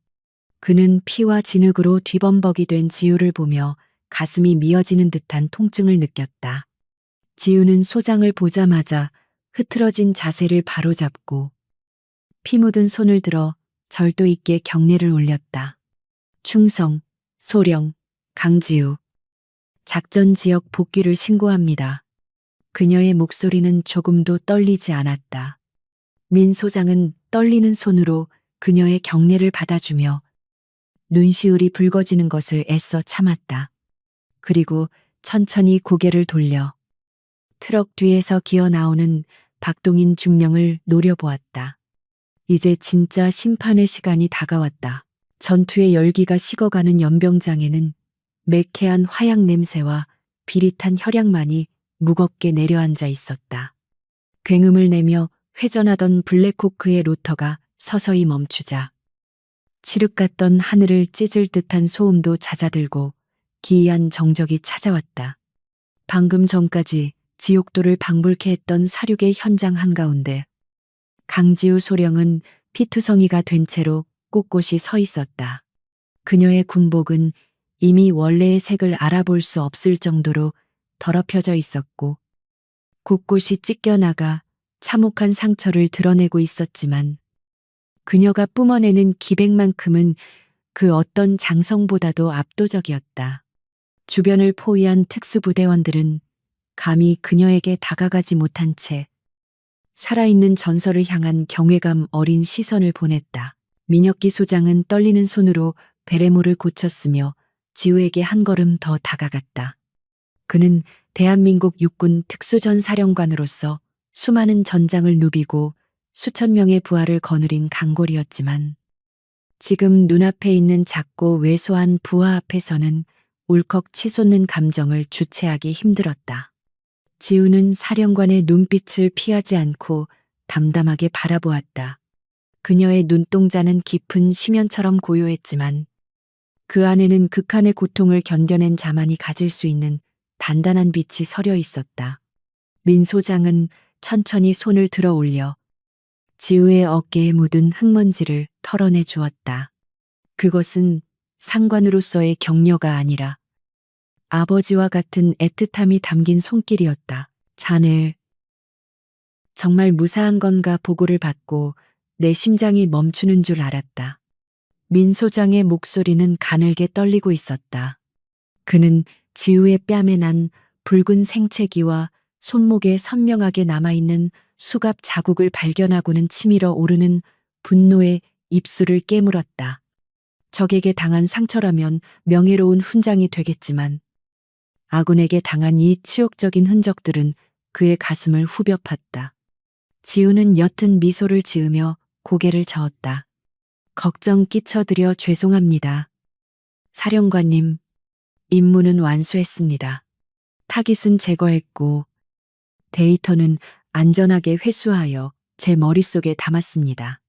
그는 피와 진흙으로 뒤범벅이 된 지우를 보며 가슴이 미어지는 듯한 통증을 느꼈다. 지우는 소장을 보자마자 흐트러진 자세를 바로잡고 피 묻은 손을 들어 절도 있게 경례를 올렸다. 충성, 소령, 강지우. 작전 지역 복귀를 신고합니다. 그녀의 목소리는 조금도 떨리지 않았다. 민 소장은 떨리는 손으로 그녀의 경례를 받아주며 눈시울이 붉어지는 것을 애써 참았다. 그리고 천천히 고개를 돌려 트럭 뒤에서 기어 나오는 박동인 중령을 노려보았다. 이제 진짜 심판의 시간이 다가왔다. 전투의 열기가 식어가는 연병장에는 매캐한 화약 냄새와 비릿한 혈약만이 무겁게 내려앉아 있었다. 굉음을 내며 회전하던 블랙호크의 로터가 서서히 멈추자 칠흑 같던 하늘을 찢을 듯한 소음도 잦아들고 기이한 정적이 찾아왔다. 방금 전까지 지옥도를 방불케 했던 사륙의 현장 한가운데 강지우 소령은 피투성이가 된 채로 꼿꼿이 서 있었다. 그녀의 군복은 이미 원래의 색을 알아볼 수 없을 정도로 더럽혀져 있었고 곳곳이 찢겨나가 참혹한 상처를 드러내고 있었지만 그녀가 뿜어내는 기백만큼은 그 어떤 장성보다도 압도적이었다. 주변을 포위한 특수부대원들은 감히 그녀에게 다가가지 못한 채 살아있는 전설을 향한 경외감 어린 시선을 보냈다. 민혁기 소장은 떨리는 손으로 베레모를 고쳤으며 지우에게 한 걸음 더 다가갔다. 그는 대한민국 육군 특수전 사령관으로서 수많은 전장을 누비고 수천 명의 부하를 거느린 강골이었지만 지금 눈앞에 있는 작고 왜소한 부하 앞에서는 울컥 치솟는 감정을 주체하기 힘들었다. 지우는 사령관의 눈빛을 피하지 않고 담담하게 바라보았다. 그녀의 눈동자는 깊은 심연처럼 고요했지만 그 안에는 극한의 고통을 견뎌낸 자만이 가질 수 있는 단단한 빛이 서려 있었다. 민 소장은 천천히 손을 들어 올려 지우의 어깨에 묻은 흙먼지를 털어내 주었다. 그것은 상관으로서의 격려가 아니라 아버지와 같은 애틋함이 담긴 손길이었다. 자네, 정말 무사한 건가 보고를 받고 내 심장이 멈추는 줄 알았다. 민 소장의 목소리는 가늘게 떨리고 있었다. 그는 지우의 뺨에 난 붉은 생채기와 손목에 선명하게 남아있는 수갑 자국을 발견하고는 치밀어 오르는 분노에 입술을 깨물었다. 적에게 당한 상처라면 명예로운 훈장이 되겠지만 아군에게 당한 이 치욕적인 흔적들은 그의 가슴을 후벼 팠다. 지우는 옅은 미소를 지으며 고개를 저었다. 걱정 끼쳐드려 죄송합니다. 사령관님, 임무는 완수했습니다. 타깃은 제거했고 데이터는 안전하게 회수하여 제 머릿속에 담았습니다.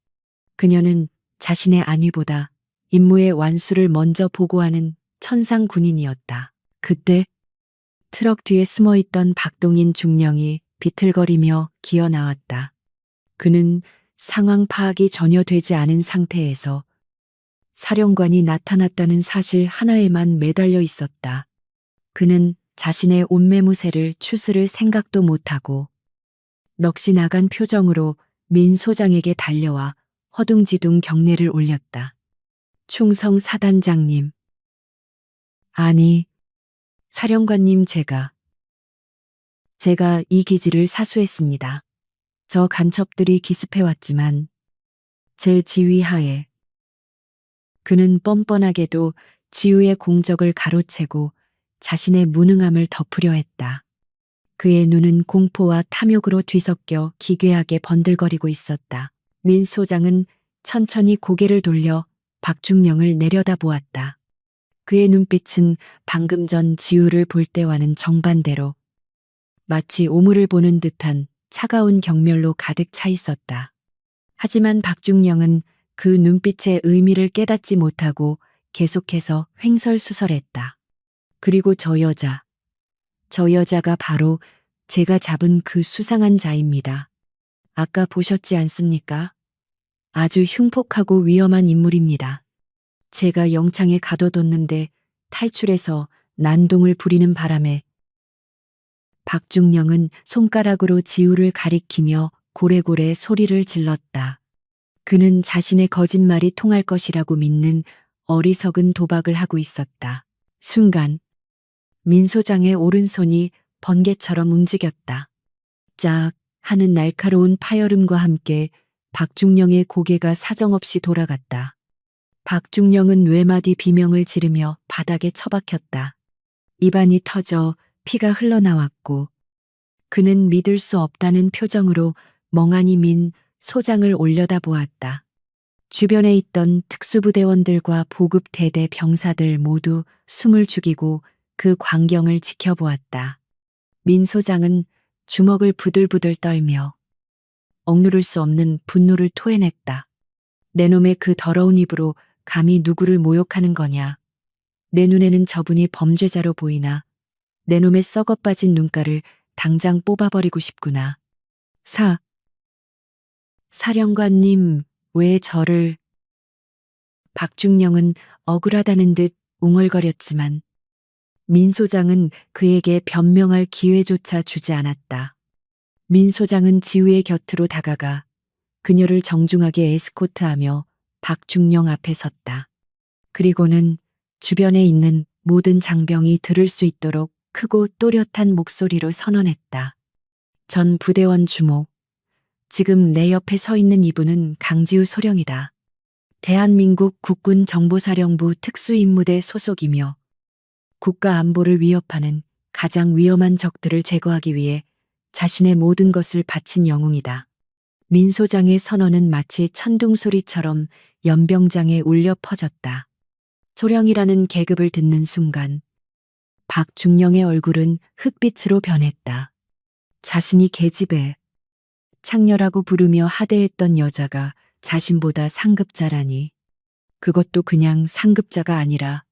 그녀는 자신의 안위보다 임무의 완수를 먼저 보고하는 천상 군인이었다. 그때 트럭 뒤에 숨어있던 박동인 중령이 비틀거리며 기어 나왔다. 그는 상황 파악이 전혀 되지 않은 상태에서 사령관이 나타났다는 사실 하나에만 매달려 있었다. 그는 자신의 옷매무새를 추스를 생각도 못하고 넋이 나간 표정으로 민 소장에게 달려와 허둥지둥 경례를 올렸다. 충성 사단장님. 아니, 사령관님 제가 이 기지를 사수했습니다. 저 간첩들이 기습해왔지만 제 지휘 하에 그는 뻔뻔하게도 지우의 공적을 가로채고 자신의 무능함을 덮으려 했다. 그의 눈은 공포와 탐욕으로 뒤섞여 기괴하게 번들거리고 있었다. 민 소장은 천천히 고개를 돌려 박중령을 내려다보았다. 그의 눈빛은 방금 전 지우를 볼 때와는 정반대로 마치 오물을 보는 듯한 차가운 경멸로 가득 차 있었다. 하지만 박중령은 그 눈빛의 의미를 깨닫지 못하고 계속해서 횡설수설했다. 그리고 저 여자가 바로 제가 잡은 그 수상한 자입니다. 아까 보셨지 않습니까? 아주 흉폭하고 위험한 인물입니다. 제가 영창에 가둬뒀는데 탈출해서 난동을 부리는 바람에 박중령은 손가락으로 지우를 가리키며 고래고래 소리를 질렀다. 그는 자신의 거짓말이 통할 것이라고 믿는 어리석은 도박을 하고 있었다. 순간 민 소장의 오른손이 번개처럼 움직였다. 짝 하는 날카로운 파열음과 함께 박중령의 고개가 사정없이 돌아갔다. 박중령은 외마디 비명을 지르며 바닥에 처박혔다. 입안이 터져 피가 흘러나왔고 그는 믿을 수 없다는 표정으로 멍하니 민 소장을 올려다보았다. 주변에 있던 특수부대원들과 보급 대대 병사들 모두 숨을 죽이고 그 광경을 지켜보았다. 민 소장은 주먹을 부들부들 떨며 억누를 수 없는 분노를 토해냈다. 내 놈의 그 더러운 입으로 감히 누구를 모욕하는 거냐. 내 눈에는 저분이 범죄자로 보이나 내 놈의 썩어빠진 눈가를 당장 뽑아버리고 싶구나. 사령관님, 왜 저를... 박중령은 억울하다는 듯 웅얼거렸지만 민 소장은 그에게 변명할 기회조차 주지 않았다. 민 소장은 지우의 곁으로 다가가 그녀를 정중하게 에스코트하며 박중령 앞에 섰다. 그리고는 주변에 있는 모든 장병이 들을 수 있도록 크고 또렷한 목소리로 선언했다. 전 부대원 주목, 지금 내 옆에 서 있는 이분은 강지우 소령이다. 대한민국 국군정보사령부 특수임무대 소속이며 국가 안보를 위협하는 가장 위험한 적들을 제거하기 위해 자신의 모든 것을 바친 영웅이다. 민 소장의 선언은 마치 천둥소리처럼 연병장에 울려 퍼졌다. 소령이라는 계급을 듣는 순간 박중령의 얼굴은 흑빛으로 변했다. 자신이 계집애, 창녀라고 부르며 하대했던 여자가 자신보다 상급자라니. 그것도 그냥 상급자가 아니라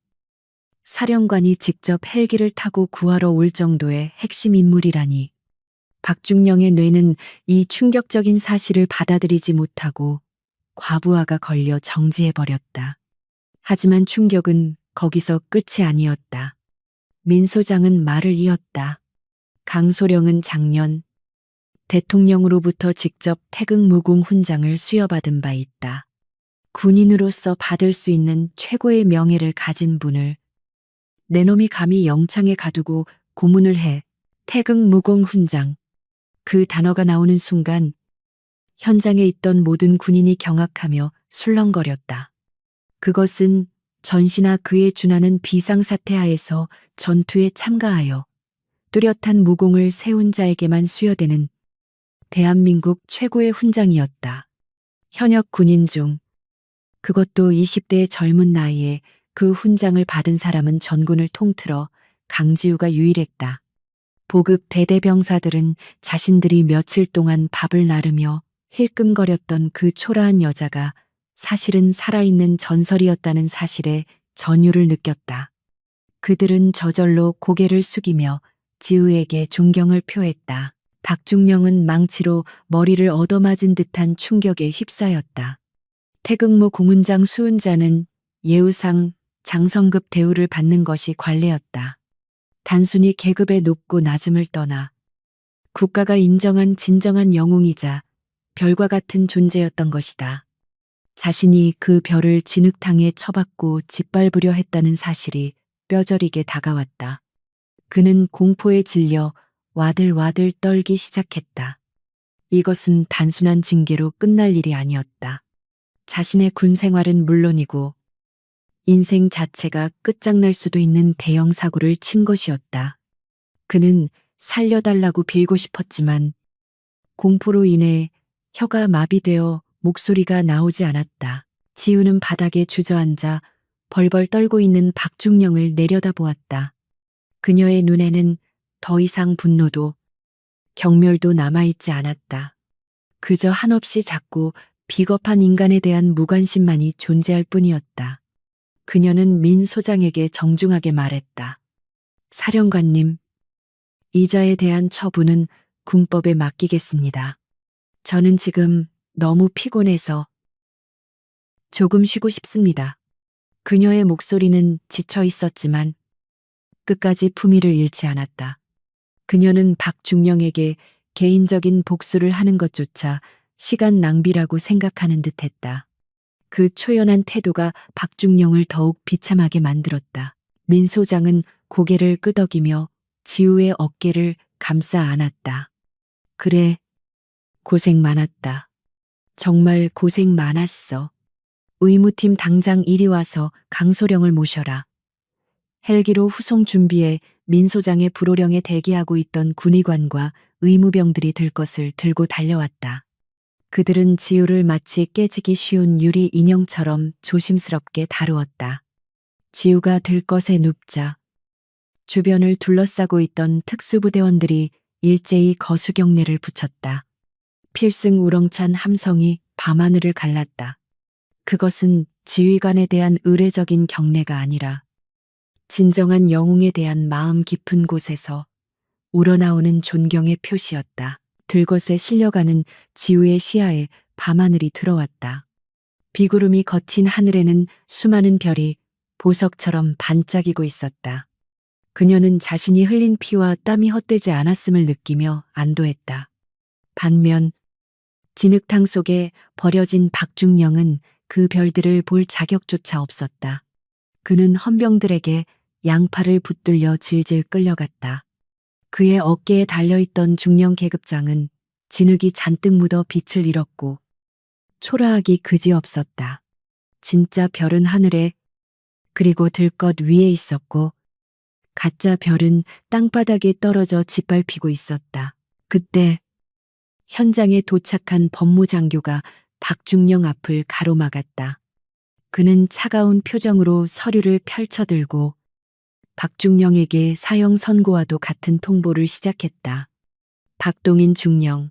사령관이 직접 헬기를 타고 구하러 올 정도의 핵심 인물이라니. 박중령의 뇌는 이 충격적인 사실을 받아들이지 못하고 과부하가 걸려 정지해버렸다. 하지만 충격은 거기서 끝이 아니었다. 민 소장은 말을 이었다. 강소령은 작년 대통령으로부터 직접 태극무공 훈장을 수여받은 바 있다. 군인으로서 받을 수 있는 최고의 명예를 가진 분을 내 놈이 감히 영창에 가두고 고문을 해. 태극무공 훈장. 그 단어가 나오는 순간 현장에 있던 모든 군인이 경악하며 술렁거렸다. 그것은 전시나 그에 준하는 비상사태 하에서 전투에 참가하여 뚜렷한 무공을 세운 자에게만 수여되는 대한민국 최고의 훈장이었다. 현역 군인 중 그것도 20대의 젊은 나이에 그 훈장을 받은 사람은 전군을 통틀어 강지우가 유일했다. 보급 대대병사들은 자신들이 며칠 동안 밥을 나르며 힐끔거렸던 그 초라한 여자가 사실은 살아있는 전설이었다는 사실에 전율을 느꼈다. 그들은 저절로 고개를 숙이며 지우에게 존경을 표했다. 박중령은 망치로 머리를 얻어맞은 듯한 충격에 휩싸였다. 태극무 공훈장 수훈자는 예우상 장성급 대우를 받는 것이 관례였다. 단순히 계급의 높고 낮음을 떠나 국가가 인정한 진정한 영웅이자 별과 같은 존재였던 것이다. 자신이 그 별을 진흙탕에 처박고 짓밟으려 했다는 사실이 뼈저리게 다가왔다. 그는 공포에 질려 와들와들 떨기 시작했다. 이것은 단순한 징계로 끝날 일이 아니었다. 자신의 군 생활은 물론이고 인생 자체가 끝장날 수도 있는 대형 사고를 친 것이었다. 그는 살려달라고 빌고 싶었지만 공포로 인해 혀가 마비되어 목소리가 나오지 않았다. 지우는 바닥에 주저앉아 벌벌 떨고 있는 박중령을 내려다보았다. 그녀의 눈에는 더 이상 분노도 경멸도 남아있지 않았다. 그저 한없이 작고 비겁한 인간에 대한 무관심만이 존재할 뿐이었다. 그녀는 민 소장에게 정중하게 말했다. 사령관님, 이자에 대한 처분은 군법에 맡기겠습니다. 저는 지금 너무 피곤해서 조금 쉬고 싶습니다. 그녀의 목소리는 지쳐 있었지만 끝까지 품위를 잃지 않았다. 그녀는 박중령에게 개인적인 복수를 하는 것조차 시간 낭비라고 생각하는 듯했다. 그 초연한 태도가 박중령을 더욱 비참하게 만들었다. 민 소장은 고개를 끄덕이며 지우의 어깨를 감싸 안았다. 그래, 고생 많았다. 정말 고생 많았어. 의무팀 당장 이리 와서 강소령을 모셔라. 헬기로 후송 준비해 민 소장의 불호령에 대기하고 있던 군의관과 의무병들이 들 것을 들고 달려왔다. 그들은 지우를 마치 깨지기 쉬운 유리 인형처럼 조심스럽게 다루었다. 지우가 들 것에 눕자 주변을 둘러싸고 있던 특수부대원들이 일제히 거수경례를 붙였다. 필승 우렁찬 함성이 밤하늘을 갈랐다. 그것은 지휘관에 대한 의례적인 경례가 아니라 진정한 영웅에 대한 마음 깊은 곳에서 우러나오는 존경의 표시였다. 들것에 실려가는 지우의 시야에 밤하늘이 들어왔다. 비구름이 거친 하늘에는 수많은 별이 보석처럼 반짝이고 있었다. 그녀는 자신이 흘린 피와 땀이 헛되지 않았음을 느끼며 안도했다. 반면 진흙탕 속에 버려진 박중령은 그 별들을 볼 자격조차 없었다. 그는 헌병들에게 양팔을 붙들려 질질 끌려갔다. 그의 어깨에 달려있던 중령 계급장은 진흙이 잔뜩 묻어 빛을 잃었고 초라하기 그지없었다. 진짜 별은 하늘에 그리고 들것 위에 있었고 가짜 별은 땅바닥에 떨어져 짓밟히고 있었다. 그때 현장에 도착한 법무장교가 박중령 앞을 가로막았다. 그는 차가운 표정으로 서류를 펼쳐들고 박중령에게 사형 선고와도 같은 통보를 시작했다. 박동인 중령,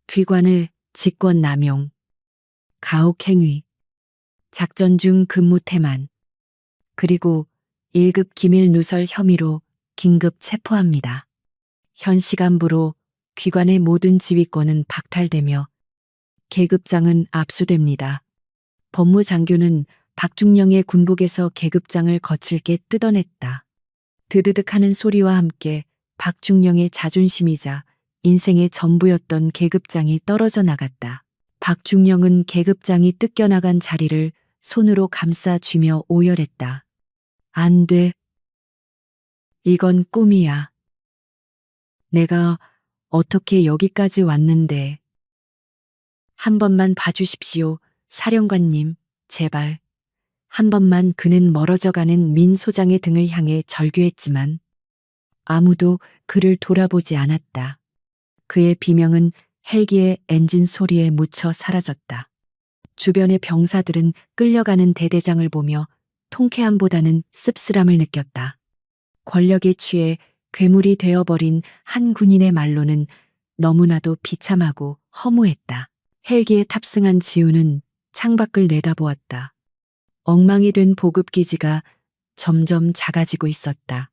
귀관을 직권남용, 가혹행위, 작전 중 근무 태만, 그리고 1급 기밀 누설 혐의로 긴급 체포합니다. 현 시간부로 귀관의 모든 지휘권은 박탈되며 계급장은 압수됩니다. 법무장교는 박중령의 군복에서 계급장을 거칠게 뜯어냈다. 드드득하는 소리와 함께 박중령의 자존심이자 인생의 전부였던 계급장이 떨어져 나갔다. 박중령은 계급장이 뜯겨나간 자리를 손으로 감싸 쥐며 오열했다. 안 돼. 이건 꿈이야. 내가 어떻게 여기까지 왔는데. 한 번만 봐주십시오, 사령관님, 제발. 한 번만. 그는 멀어져가는 민 소장의 등을 향해 절규했지만 아무도 그를 돌아보지 않았다. 그의 비명은 헬기의 엔진 소리에 묻혀 사라졌다. 주변의 병사들은 끌려가는 대대장을 보며 통쾌함보다는 씁쓸함을 느꼈다. 권력에 취해 괴물이 되어버린 한 군인의 말로는 너무나도 비참하고 허무했다. 헬기에 탑승한 지우는 창밖을 내다보았다. 엉망이 된 보급기지가 점점 작아지고 있었다.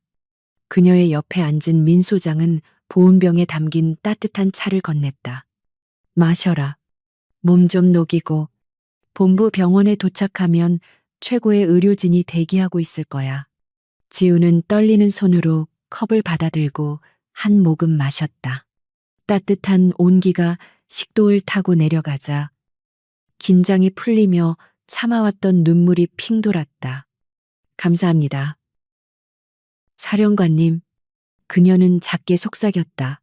그녀의 옆에 앉은 민 소장은 보온병에 담긴 따뜻한 차를 건넸다. 마셔라. 몸 좀 녹이고. 본부 병원에 도착하면 최고의 의료진이 대기하고 있을 거야. 지우는 떨리는 손으로 컵을 받아들고 한 모금 마셨다. 따뜻한 온기가 식도를 타고 내려가자 긴장이 풀리며 참아왔던 눈물이 핑 돌았다. 감사합니다. 사령관님, 그녀는 작게 속삭였다.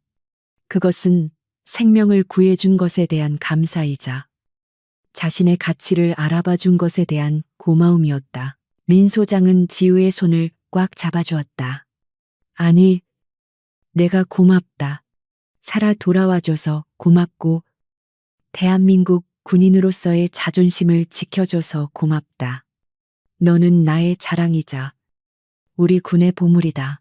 그것은 생명을 구해준 것에 대한 감사이자 자신의 가치를 알아봐 준 것에 대한 고마움이었다. 민 소장은 지우의 손을 꽉 잡아주었다. 아니, 내가 고맙다. 살아 돌아와줘서 고맙고 대한민국 군인으로서의 자존심을 지켜줘서 고맙다. 너는 나의 자랑이자 우리 군의 보물이다.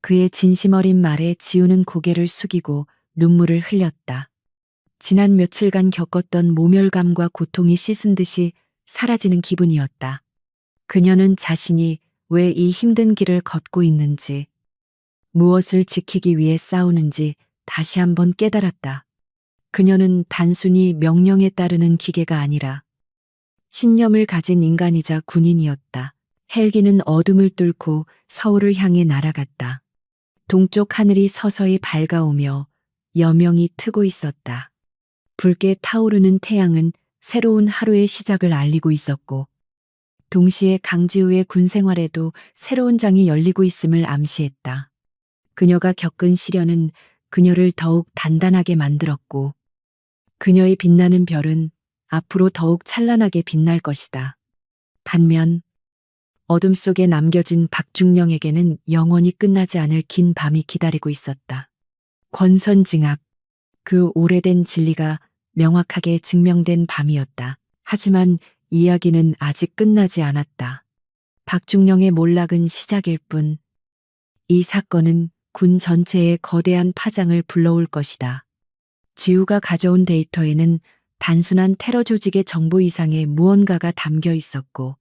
그의 진심 어린 말에 지우는 고개를 숙이고 눈물을 흘렸다. 지난 며칠간 겪었던 모멸감과 고통이 씻은 듯이 사라지는 기분이었다. 그녀는 자신이 왜 이 힘든 길을 걷고 있는지, 무엇을 지키기 위해 싸우는지 다시 한번 깨달았다. 그녀는 단순히 명령에 따르는 기계가 아니라 신념을 가진 인간이자 군인이었다. 헬기는 어둠을 뚫고 서울을 향해 날아갔다. 동쪽 하늘이 서서히 밝아오며 여명이 트고 있었다. 붉게 타오르는 태양은 새로운 하루의 시작을 알리고 있었고 동시에 강지우의 군 생활에도 새로운 장이 열리고 있음을 암시했다. 그녀가 겪은 시련은 그녀를 더욱 단단하게 만들었고 그녀의 빛나는 별은 앞으로 더욱 찬란하게 빛날 것이다. 반면 어둠 속에 남겨진 박중령에게는 영원히 끝나지 않을 긴 밤이 기다리고 있었다. 권선징악, 그 오래된 진리가 명확하게 증명된 밤이었다. 하지만 이야기는 아직 끝나지 않았다. 박중령의 몰락은 시작일 뿐, 이 사건은 군 전체에 거대한 파장을 불러올 것이다. 지우가 가져온 데이터에는 단순한 테러 조직의 정보 이상의 무언가가 담겨 있었고,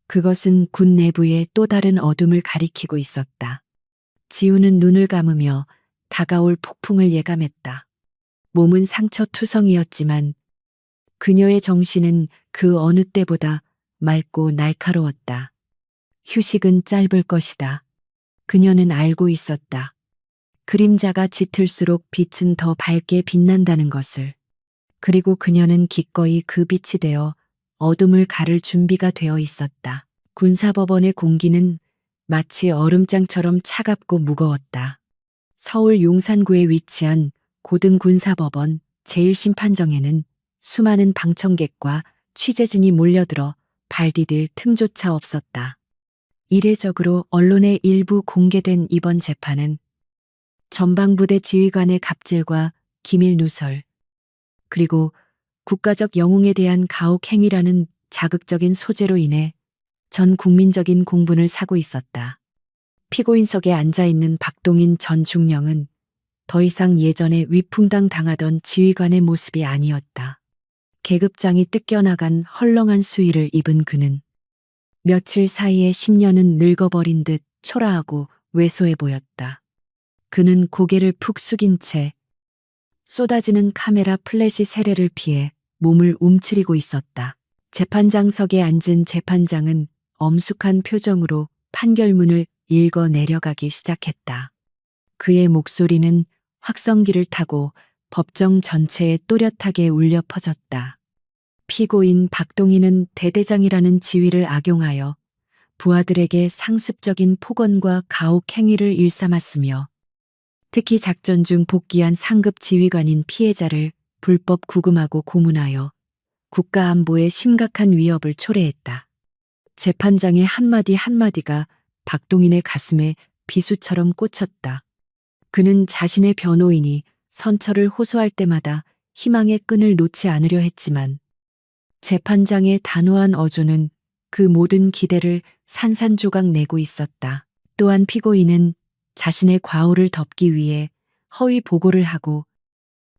그것은 군 내부의 또 다른 어둠을 가리키고 있었다. 지우는 눈을 감으며 다가올 폭풍을 예감했다. 몸은 상처투성이었지만 그녀의 정신은 그 어느 때보다 맑고 날카로웠다. 휴식은 짧을 것이다. 그녀는 알고 있었다. 그림자가 짙을수록 빛은 더 밝게 빛난다는 것을. 그리고 그녀는 기꺼이 그 빛이 되어 어둠을 가를 준비가 되어 있었다. 군사법원의 공기는 마치 얼음장처럼 차갑고 무거웠다. 서울 용산구에 위치한 고등군사법원 제1심판정에는 수많은 방청객과 취재진이 몰려들어 발 디딜 틈조차 없었다. 이례적으로 언론에 일부 공개된 이번 재판은 전방부대 지휘관의 갑질과 기밀 누설, 그리고 국가적 영웅에 대한 가혹 행위라는 자극적인 소재로 인해 전 국민적인 공분을 사고 있었다. 피고인석에 앉아있는 박동인 전 중령은 더 이상 예전에 위풍당 당하던 지휘관의 모습이 아니었다. 계급장이 뜯겨나간 헐렁한 수의를 입은 그는 며칠 사이에 10년은 늙어버린 듯 초라하고 왜소해 보였다. 그는 고개를 푹 숙인 채 쏟아지는 카메라 플래시 세례를 피해 몸을 움츠리고 있었다. 재판장석에 앉은 재판장은 엄숙한 표정으로 판결문을 읽어 내려가기 시작했다. 그의 목소리는 확성기를 타고 법정 전체에 또렷하게 울려 퍼졌다. 피고인 박동인은 대대장이라는 지위를 악용하여 부하들에게 상습적인 폭언과 가혹 행위를 일삼았으며 특히 작전 중 복귀한 상급 지휘관인 피해자를 불법 구금하고 고문하여 국가 안보에 심각한 위협을 초래했다. 재판장의 한마디 한마디가 박동인의 가슴에 비수처럼 꽂혔다. 그는 자신의 변호인이 선처를 호소할 때마다 희망의 끈을 놓지 않으려 했지만 재판장의 단호한 어조는 그 모든 기대를 산산조각 내고 있었다. 또한 피고인은 자신의 과오를 덮기 위해 허위 보고를 하고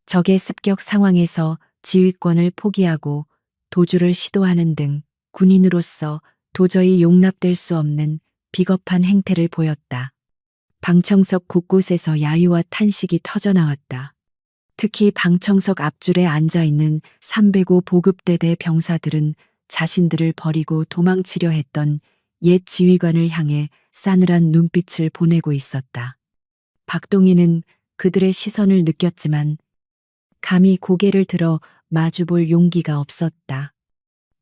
적의 습격 상황에서 지휘권을 포기하고 도주를 시도하는 등 군인으로서 도저히 용납될 수 없는 비겁한 행태를 보였다. 방청석 곳곳에서 야유와 탄식이 터져나왔다. 특히 방청석 앞줄에 앉아있는 305 보급대대 병사들은 자신들을 버리고 도망치려 했던 옛 지휘관을 향해 싸늘한 눈빛을 보내고 있었다. 박동인은 그들의 시선을 느꼈지만 감히 고개를 들어 마주볼 용기가 없었다.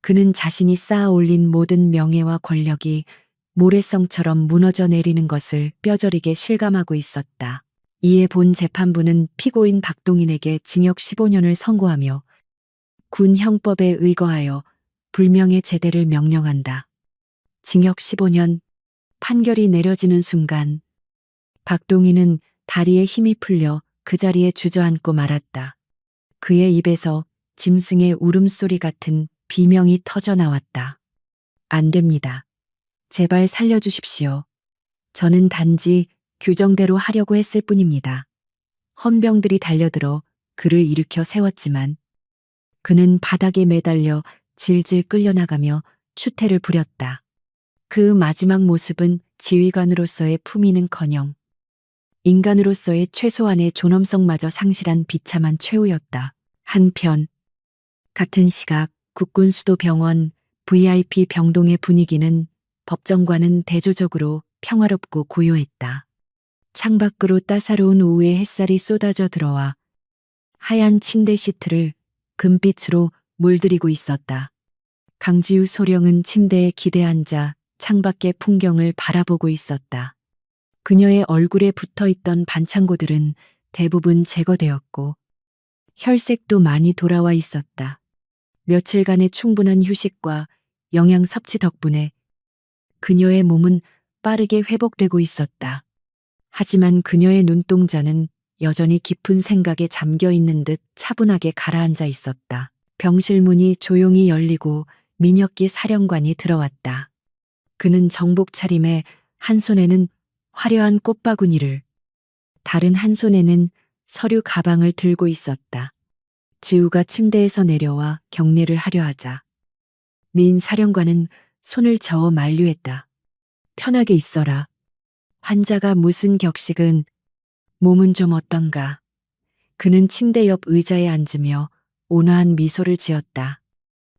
그는 자신이 쌓아 올린 모든 명예와 권력이 모래성처럼 무너져 내리는 것을 뼈저리게 실감하고 있었다. 이에 본 재판부는 피고인 박동인에게 징역 15년을 선고하며 군 형법에 의거하여 불명예 제대를 명령한다. 징역 15년. 판결이 내려지는 순간 박동인은 다리에 힘이 풀려 그 자리에 주저앉고 말았다. 그의 입에서 짐승의 울음소리 같은 비명이 터져 나왔다. 안 됩니다. 제발 살려주십시오. 저는 단지 규정대로 하려고 했을 뿐입니다. 헌병들이 달려들어 그를 일으켜 세웠지만 그는 바닥에 매달려 질질 끌려나가며 추태를 부렸다. 그 마지막 모습은 지휘관으로서의 품위는커녕 인간으로서의 최소한의 존엄성마저 상실한 비참한 최후였다. 한편 같은 시각 국군 수도병원 VIP 병동의 분위기는 법정과는 대조적으로 평화롭고 고요했다. 창밖으로 따사로운 오후의 햇살이 쏟아져 들어와 하얀 침대 시트를 금빛으로 물들이고 있었다. 강지우 소령은 침대에 기대 앉아 창밖의 풍경을 바라보고 있었다. 그녀의 얼굴에 붙어있던 반창고들은 대부분 제거되었고 혈색도 많이 돌아와 있었다. 며칠간의 충분한 휴식과 영양 섭취 덕분에 그녀의 몸은 빠르게 회복되고 있었다. 하지만 그녀의 눈동자는 여전히 깊은 생각에 잠겨 있는 듯 차분하게 가라앉아 있었다. 병실 문이 조용히 열리고 민혁기 사령관이 들어왔다. 그는 정복 차림에 한 손에는 화려한 꽃바구니를, 다른 한 손에는 서류 가방을 들고 있었다. 지우가 침대에서 내려와 경례를 하려 하자 민 사령관은 손을 저어 만류했다. 편하게 있어라. 환자가 무슨 격식은 몸은 좀 어떤가. 그는 침대 옆 의자에 앉으며 온화한 미소를 지었다.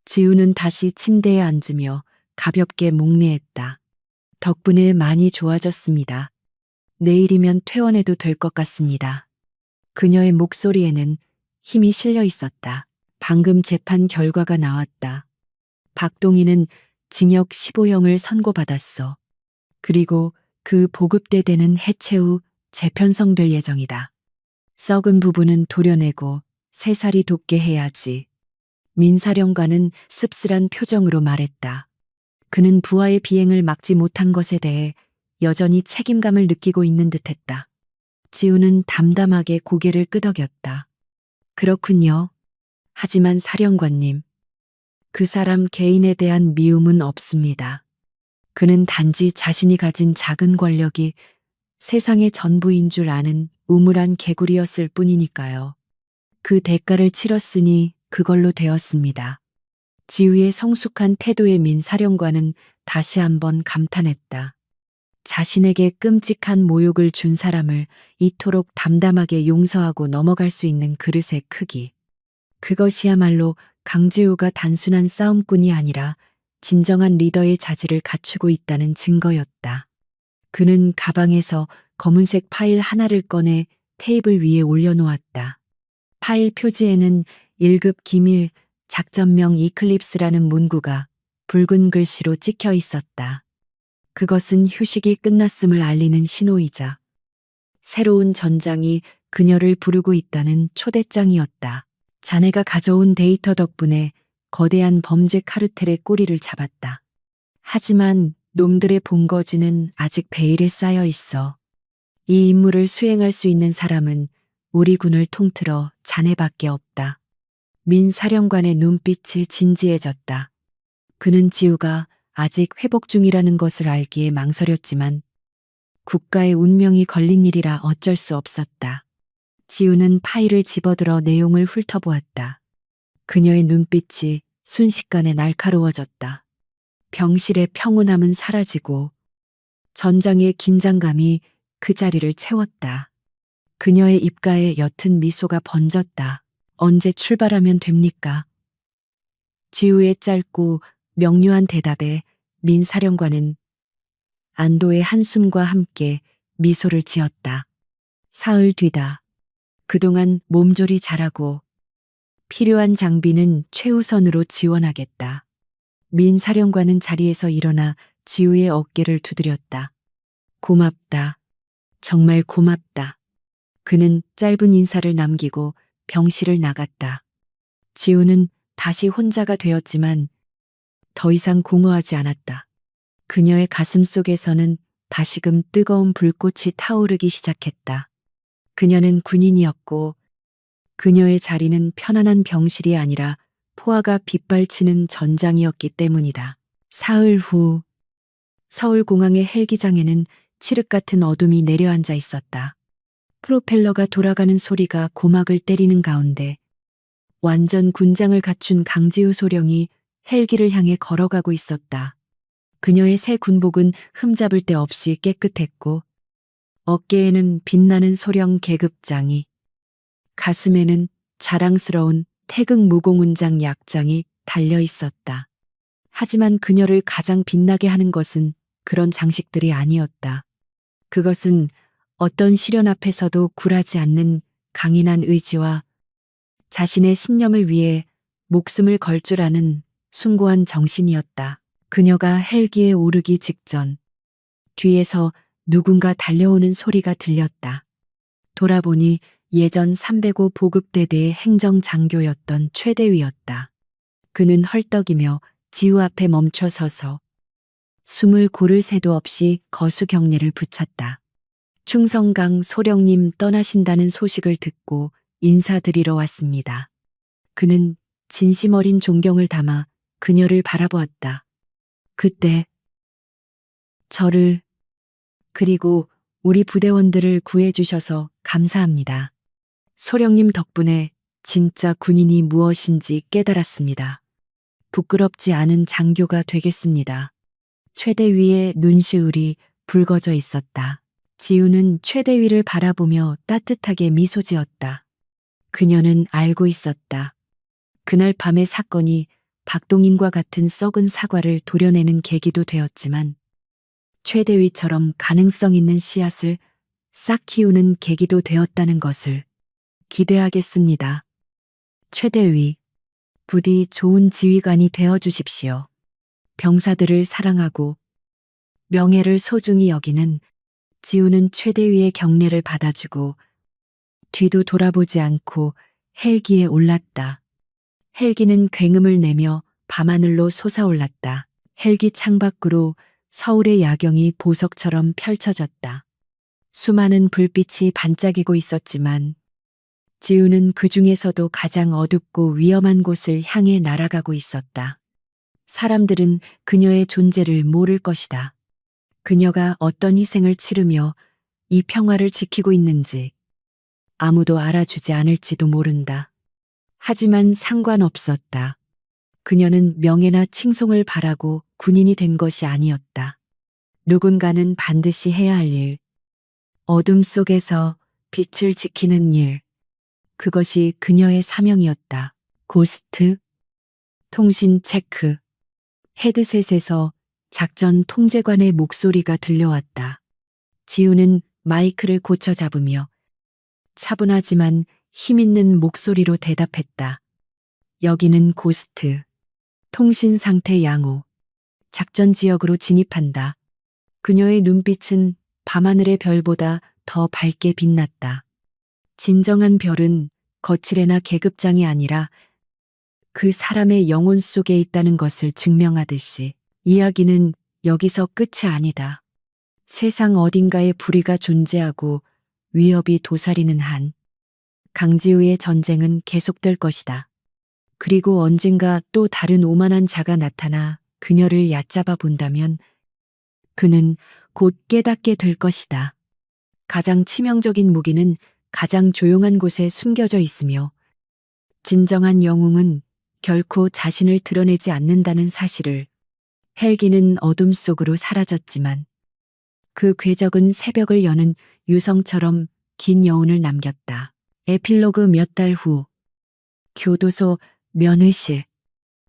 지우는 다시 침대에 앉으며 가볍게 목례했다. 덕분에 많이 좋아졌습니다. 내일이면 퇴원해도 될 것 같습니다. 그녀의 목소리에는 힘이 실려 있었다. 방금 재판 결과가 나왔다. 박동인은 징역 15형을 선고받았어. 그리고 그 보급대대는 해체 후 재편성될 예정이다. 썩은 부분은 도려내고 새살이 돋게 해야지. 민사령관은 씁쓸한 표정으로 말했다. 그는 부하의 비행을 막지 못한 것에 대해 여전히 책임감을 느끼고 있는 듯했다. 지우는 담담하게 고개를 끄덕였다. 그렇군요. 하지만 사령관님, 그 사람 개인에 대한 미움은 없습니다. 그는 단지 자신이 가진 작은 권력이 세상의 전부인 줄 아는 우물한 개구리였을 뿐이니까요. 그 대가를 치렀으니 그걸로 되었습니다. 지우의 성숙한 태도에 민사령관은 다시 한번 감탄했다. 자신에게 끔찍한 모욕을 준 사람을 이토록 담담하게 용서하고 넘어갈 수 있는 그릇의 크기. 그것이야말로 강지우가 단순한 싸움꾼이 아니라 진정한 리더의 자질을 갖추고 있다는 증거였다. 그는 가방에서 검은색 파일 하나를 꺼내 테이블 위에 올려놓았다. 파일 표지에는 1급 기밀 작전명 이클립스라는 문구가 붉은 글씨로 찍혀 있었다. 그것은 휴식이 끝났음을 알리는 신호이자 새로운 전장이 그녀를 부르고 있다는 초대장이었다. 자네가 가져온 데이터 덕분에 거대한 범죄 카르텔의 꼬리를 잡았다. 하지만 놈들의 본거지는 아직 베일에 쌓여 있어. 이 임무를 수행할 수 있는 사람은 우리 군을 통틀어 자네밖에 없다. 민 사령관의 눈빛이 진지해졌다. 그는 지우가 아직 회복 중이라는 것을 알기에 망설였지만 국가의 운명이 걸린 일이라 어쩔 수 없었다. 지우는 파일을 집어들어 내용을 훑어보았다. 그녀의 눈빛이 순식간에 날카로워졌다. 병실의 평온함은 사라지고 전장의 긴장감이 그 자리를 채웠다. 그녀의 입가에 옅은 미소가 번졌다. 언제 출발하면 됩니까? 지우의 짧고 명료한 대답에 민 사령관은 안도의 한숨과 함께 미소를 지었다. 사흘 뒤다. 그동안 몸조리 잘하고 필요한 장비는 최우선으로 지원하겠다. 민 사령관은 자리에서 일어나 지우의 어깨를 두드렸다. 고맙다. 정말 고맙다. 그는 짧은 인사를 남기고 병실을 나갔다. 지우는 다시 혼자가 되었지만 더 이상 공허하지 않았다. 그녀의 가슴 속에서는 다시금 뜨거운 불꽃이 타오르기 시작했다. 그녀는 군인이었고 그녀의 자리는 편안한 병실이 아니라 포화가 빗발치는 전장이었기 때문이다. 사흘 후 서울공항의 헬기장에는 칠흑 같은 어둠이 내려앉아 있었다. 프로펠러가 돌아가는 소리가 고막을 때리는 가운데 완전 군장을 갖춘 강지우 소령이 헬기를 향해 걸어가고 있었다. 그녀의 새 군복은 흠잡을 데 없이 깨끗했고 어깨에는 빛나는 소령 계급장이, 가슴에는 자랑스러운 태극 무공훈장 약장이 달려 있었다. 하지만 그녀를 가장 빛나게 하는 것은 그런 장식들이 아니었다. 그것은 어떤 시련 앞에서도 굴하지 않는 강인한 의지와 자신의 신념을 위해 목숨을 걸 줄 아는 숭고한 정신이었다. 그녀가 헬기에 오르기 직전 뒤에서 누군가 달려오는 소리가 들렸다. 돌아보니 예전 305 보급대대의 행정장교였던 최대위였다. 그는 헐떡이며 지우 앞에 멈춰 서서 숨을 고를 새도 없이 거수 경례를 붙였다. 충성강 소령님 떠나신다는 소식을 듣고 인사드리러 왔습니다. 그는 진심 어린 존경을 담아 그녀를 바라보았다. 그때 저를 그리고 우리 부대원들을 구해주셔서 감사합니다. 소령님 덕분에 진짜 군인이 무엇인지 깨달았습니다. 부끄럽지 않은 장교가 되겠습니다. 최대위의 눈시울이 붉어져 있었다. 지우는 최대위를 바라보며 따뜻하게 미소 지었다. 그녀는 알고 있었다. 그날 밤의 사건이 박동인과 같은 썩은 사과를 도려내는 계기도 되었지만 최대위처럼 가능성 있는 씨앗을 싹 키우는 계기도 되었다는 것을 기대하겠습니다. 최대위, 부디 좋은 지휘관이 되어 주십시오. 병사들을 사랑하고 명예를 소중히 여기는 지우는 최대위의 경례를 받아주고 뒤도 돌아보지 않고 헬기에 올랐다. 헬기는 굉음을 내며 밤하늘로 솟아올랐다. 헬기 창밖으로 서울의 야경이 보석처럼 펼쳐졌다. 수많은 불빛이 반짝이고 있었지만 지우는 그 중에서도 가장 어둡고 위험한 곳을 향해 날아가고 있었다. 사람들은 그녀의 존재를 모를 것이다. 그녀가 어떤 희생을 치르며 이 평화를 지키고 있는지 아무도 알아주지 않을지도 모른다. 하지만 상관없었다. 그녀는 명예나 칭송을 바라고 군인이 된 것이 아니었다. 누군가는 반드시 해야 할 일, 어둠 속에서 빛을 지키는 일, 그것이 그녀의 사명이었다. 고스트, 통신 체크, 헤드셋에서 작전 통제관의 목소리가 들려왔다. 지우는 마이크를 고쳐 잡으며 차분하지만 힘있는 목소리로 대답했다. 여기는 고스트, 통신 상태 양호, 작전 지역으로 진입한다. 그녀의 눈빛은 밤하늘의 별보다 더 밝게 빛났다. 진정한 별은 거칠애나 계급장이 아니라 그 사람의 영혼 속에 있다는 것을 증명하듯이 이야기는 여기서 끝이 아니다. 세상 어딘가에 불의가 존재하고 위협이 도사리는 한 강지우의 전쟁은 계속될 것이다. 그리고 언젠가 또 다른 오만한 자가 나타나 그녀를 얕잡아 본다면 그는 곧 깨닫게 될 것이다. 가장 치명적인 무기는 가장 조용한 곳에 숨겨져 있으며 진정한 영웅은 결코 자신을 드러내지 않는다는 사실을. 헬기는 어둠 속으로 사라졌지만 그 궤적은 새벽을 여는 유성처럼 긴 여운을 남겼다. 에필로그 몇 달 후, 교도소 면회실.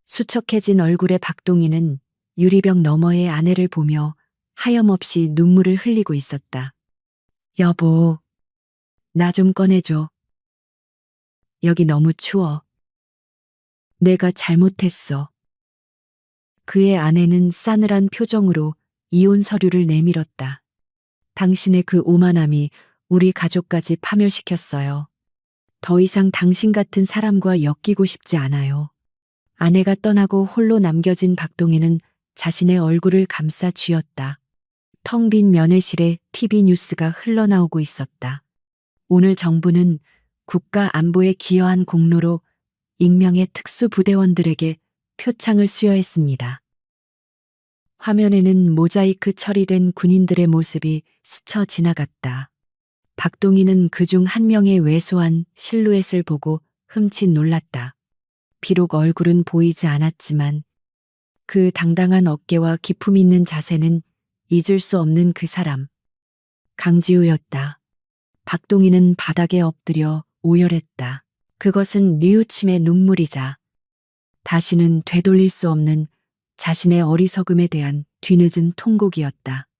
수척해진 얼굴의 박동희는 유리병 너머의 아내를 보며 하염없이 눈물을 흘리고 있었다. 여보, 나 좀 꺼내줘. 여기 너무 추워. 내가 잘못했어. 그의 아내는 싸늘한 표정으로 이혼 서류를 내밀었다. 당신의 그 오만함이 우리 가족까지 파멸시켰어요. 더 이상 당신 같은 사람과 엮이고 싶지 않아요. 아내가 떠나고 홀로 남겨진 박동희는 자신의 얼굴을 감싸 쥐었다. 텅 빈 면회실에 TV 뉴스가 흘러나오고 있었다. 오늘 정부는 국가 안보에 기여한 공로로 익명의 특수부대원들에게 표창을 수여했습니다. 화면에는 모자이크 처리된 군인들의 모습이 스쳐 지나갔다. 박동희는 그중 한 명의 왜소한 실루엣을 보고 흠칫 놀랐다. 비록 얼굴은 보이지 않았지만 그 당당한 어깨와 기품 있는 자세는 잊을 수 없는 그 사람. 강지우였다. 박동희는 바닥에 엎드려 오열했다. 그것은 뉘우침의 눈물이자 다시는 되돌릴 수 없는 자신의 어리석음에 대한 뒤늦은 통곡이었다.